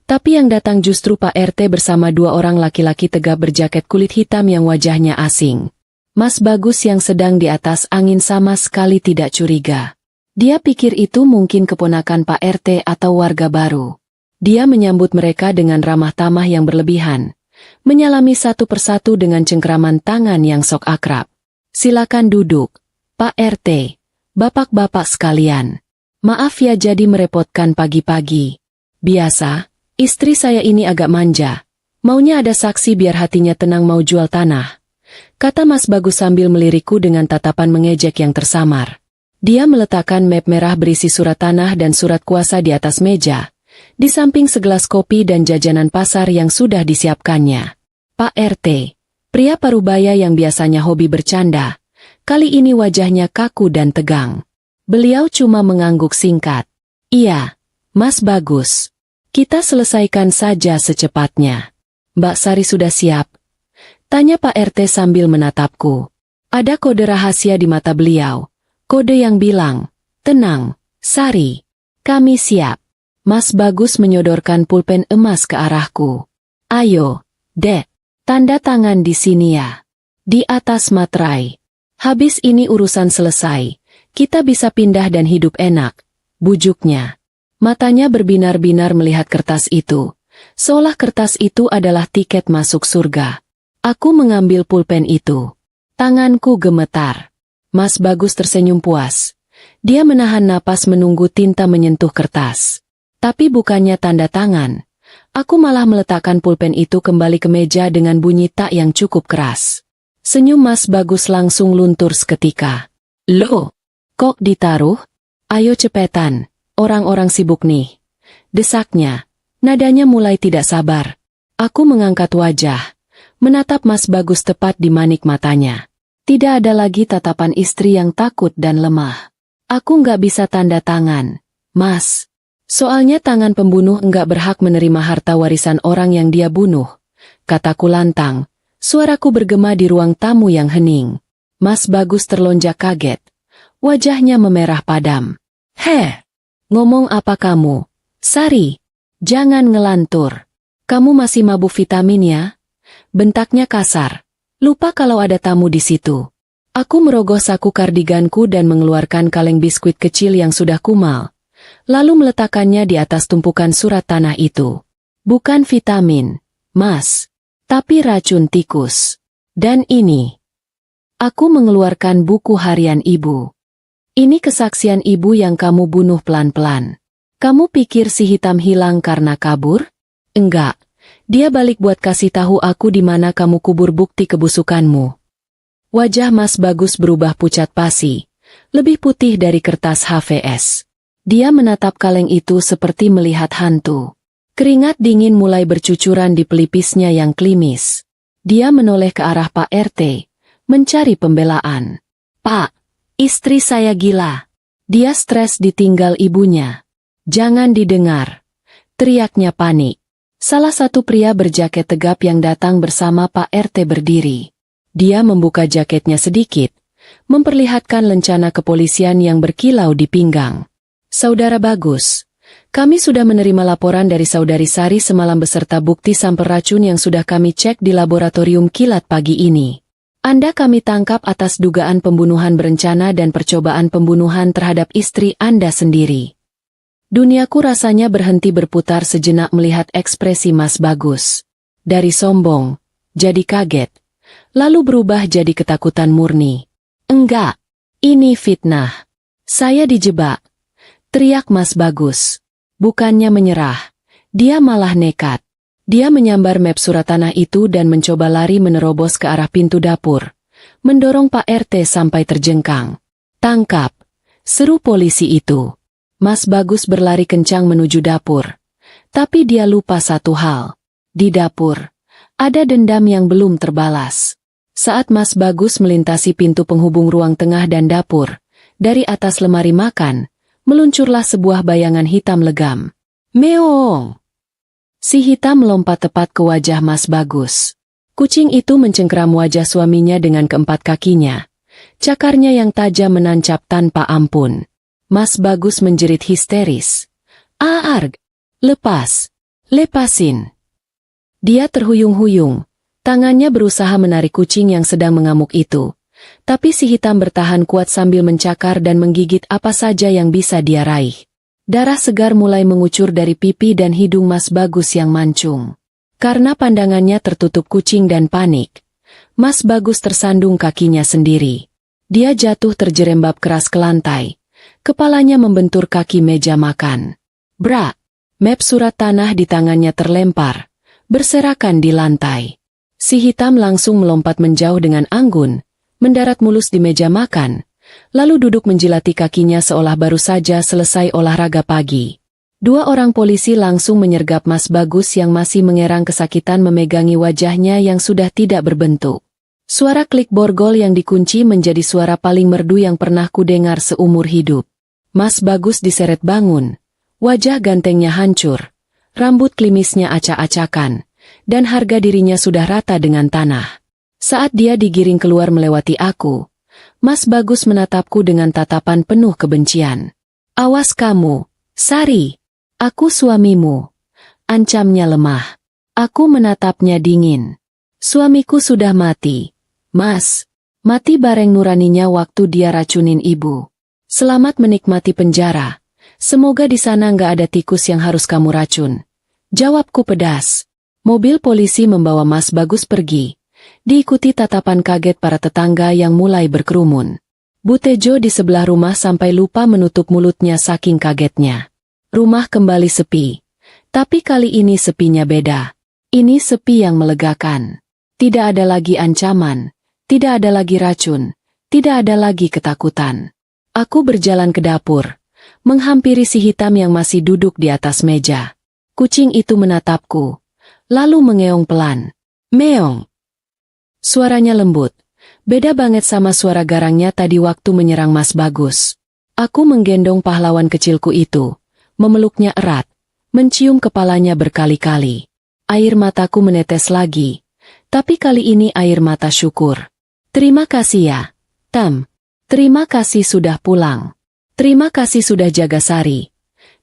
Tapi yang datang justru Pak RT bersama dua orang laki-laki tegap berjaket kulit hitam yang wajahnya asing. Mas Bagus yang sedang di atas angin sama sekali tidak curiga. Dia pikir itu mungkin keponakan Pak RT atau warga baru. Dia menyambut mereka dengan ramah tamah yang berlebihan. Menyalami satu persatu dengan cengkraman tangan yang sok akrab. Silakan duduk, Pak RT, bapak-bapak sekalian. Maaf ya jadi merepotkan pagi-pagi. Biasa, istri saya ini agak manja. Maunya ada saksi biar hatinya tenang mau jual tanah. Kata Mas Bagus sambil melirikku dengan tatapan mengejek yang tersamar. Dia meletakkan map merah berisi surat tanah dan surat kuasa di atas meja, di samping segelas kopi dan jajanan pasar yang sudah disiapkannya. Pak RT, pria parubaya yang biasanya hobi bercanda, kali ini wajahnya kaku dan tegang. Beliau cuma mengangguk singkat. Iya, Mas Bagus. Kita selesaikan saja secepatnya. Mbak Sari sudah siap? Tanya Pak RT sambil menatapku. Ada kode rahasia di mata beliau. Kode yang bilang, tenang, Sari, kami siap. Mas Bagus menyodorkan pulpen emas ke arahku. Ayo, Dek, tanda tangan di sini ya. Di atas materai. Habis ini urusan selesai, kita bisa pindah dan hidup enak, bujuknya. Matanya berbinar-binar melihat kertas itu, seolah kertas itu adalah tiket masuk surga. Aku mengambil pulpen itu. Tanganku gemetar. Mas Bagus tersenyum puas. Dia menahan napas menunggu tinta menyentuh kertas. Tapi bukannya tanda tangan. Aku malah meletakkan pulpen itu kembali ke meja dengan bunyi tak yang cukup keras. Senyum Mas Bagus langsung luntur seketika. Loh, kok ditaruh? Ayo cepetan, orang-orang sibuk nih. Desaknya, nadanya mulai tidak sabar. Aku mengangkat wajah, menatap Mas Bagus tepat di manik matanya. Tidak ada lagi tatapan istri yang takut dan lemah. Aku nggak bisa tanda tangan, Mas. Soalnya tangan pembunuh enggak berhak menerima harta warisan orang yang dia bunuh. Kataku lantang, suaraku bergema di ruang tamu yang hening. Mas Bagus terlonjak kaget. Wajahnya memerah padam. Ngomong apa kamu? Sari, jangan ngelantur. Kamu masih mabuk vitamin ya? Bentaknya kasar. Lupa kalau ada tamu di situ. Aku merogoh saku kardiganku dan mengeluarkan kaleng biskuit kecil yang sudah kumal. Lalu meletakkannya di atas tumpukan surat tanah itu. Bukan vitamin, Mas. Tapi racun tikus. Dan ini. Aku mengeluarkan buku harian ibu. Ini kesaksian ibu yang kamu bunuh pelan-pelan. Kamu pikir si hitam hilang karena kabur? Enggak. Dia balik buat kasih tahu aku di mana kamu kubur bukti kebusukanmu. Wajah Mas Bagus berubah pucat pasi, lebih putih dari kertas HVS. Dia menatap kaleng itu seperti melihat hantu. Keringat dingin mulai bercucuran di pelipisnya yang klimis. Dia menoleh ke arah Pak RT, mencari pembelaan. Pak, istri saya gila. Dia stres ditinggal ibunya. Jangan didengar, teriaknya panik. Salah satu pria berjaket tegap yang datang bersama Pak RT berdiri. Dia membuka jaketnya sedikit, memperlihatkan lencana kepolisian yang berkilau di pinggang. Saudara Bagus, kami sudah menerima laporan dari Saudari Sari semalam beserta bukti sampel racun yang sudah kami cek di laboratorium kilat pagi ini. Anda kami tangkap atas dugaan pembunuhan berencana dan percobaan pembunuhan terhadap istri Anda sendiri. Duniaku rasanya berhenti berputar sejenak melihat ekspresi Mas Bagus. Dari sombong, jadi kaget, lalu berubah jadi ketakutan murni. Enggak, ini fitnah. Saya dijebak, teriak Mas Bagus. Bukannya menyerah, dia malah nekat. Dia menyambar map surat tanah itu dan mencoba lari menerobos ke arah pintu dapur, mendorong Pak RT sampai terjengkang. Tangkap, seru polisi itu. Mas Bagus berlari kencang menuju dapur. Tapi dia lupa satu hal. Di dapur, ada dendam yang belum terbalas. Saat Mas Bagus melintasi pintu penghubung ruang tengah dan dapur, dari atas lemari makan, meluncurlah sebuah bayangan hitam legam. Meong! Si hitam melompat tepat ke wajah Mas Bagus. Kucing itu mencengkeram wajah suaminya dengan keempat kakinya. Cakarnya yang tajam menancap tanpa ampun. Mas Bagus menjerit histeris. Arg! Lepas! Lepasin! Dia terhuyung-huyung. Tangannya berusaha menarik kucing yang sedang mengamuk itu. Tapi si hitam bertahan kuat sambil mencakar dan menggigit apa saja yang bisa dia raih. Darah segar mulai mengucur dari pipi dan hidung Mas Bagus yang mancung. Karena pandangannya tertutup kucing dan panik, Mas Bagus tersandung kakinya sendiri. Dia jatuh terjerembab keras ke lantai. Kepalanya membentur kaki meja makan. Brak! Map surat tanah di tangannya terlempar, berserakan di lantai. Si hitam langsung melompat menjauh dengan anggun, mendarat mulus di meja makan, lalu duduk menjilati kakinya seolah baru saja selesai olahraga pagi. Dua orang polisi langsung menyergap Mas Bagus yang masih mengerang kesakitan memegangi wajahnya yang sudah tidak berbentuk. Suara klik borgol yang dikunci menjadi suara paling merdu yang pernah kudengar seumur hidup. Mas Bagus diseret bangun, wajah gantengnya hancur, rambut klimisnya acak-acakan, dan harga dirinya sudah rata dengan tanah. Saat dia digiring keluar melewati aku, Mas Bagus menatapku dengan tatapan penuh kebencian. Awas kamu, Sari, aku suamimu. Ancamnya lemah. Aku menatapnya dingin. Suamiku sudah mati. Mas, mati bareng nuraninya waktu dia racunin ibu. Selamat menikmati penjara. Semoga di sana nggak ada tikus yang harus kamu racun. Jawabku pedas. Mobil polisi membawa Mas Bagus pergi. Diikuti tatapan kaget para tetangga yang mulai berkerumun. Bu Tejo di sebelah rumah sampai lupa menutup mulutnya saking kagetnya. Rumah kembali sepi. Tapi kali ini sepinya beda. Ini sepi yang melegakan. Tidak ada lagi ancaman. Tidak ada lagi racun, tidak ada lagi ketakutan. Aku berjalan ke dapur, menghampiri si hitam yang masih duduk di atas meja. Kucing itu menatapku, lalu mengeong pelan. Meong. Suaranya lembut, beda banget sama suara garangnya tadi waktu menyerang Mas Bagus. Aku menggendong pahlawan kecilku itu, memeluknya erat, mencium kepalanya berkali-kali. Air mataku menetes lagi, tapi kali ini air mata syukur. Terima kasih ya, Tam. Terima kasih sudah pulang. Terima kasih sudah jaga Sari.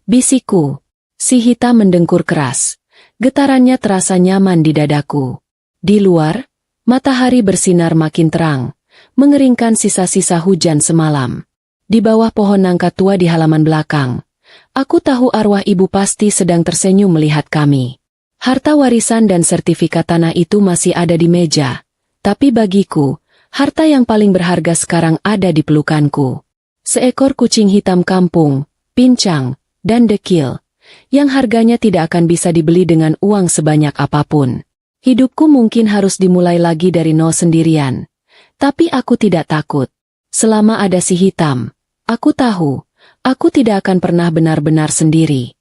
Bisikku. Si hitam mendengkur keras. Getarannya terasa nyaman di dadaku. Di luar, matahari bersinar makin terang, mengeringkan sisa-sisa hujan semalam. Di bawah pohon nangka tua di halaman belakang, aku tahu arwah ibu pasti sedang tersenyum melihat kami. Harta warisan dan sertifikat tanah itu masih ada di meja, tapi bagiku, harta yang paling berharga sekarang ada di pelukanku. Seekor kucing hitam kampung, pincang, dan dekil, yang harganya tidak akan bisa dibeli dengan uang sebanyak apapun. Hidupku mungkin harus dimulai lagi dari nol sendirian. Tapi aku tidak takut. Selama ada si hitam, aku tahu, aku tidak akan pernah benar-benar sendiri.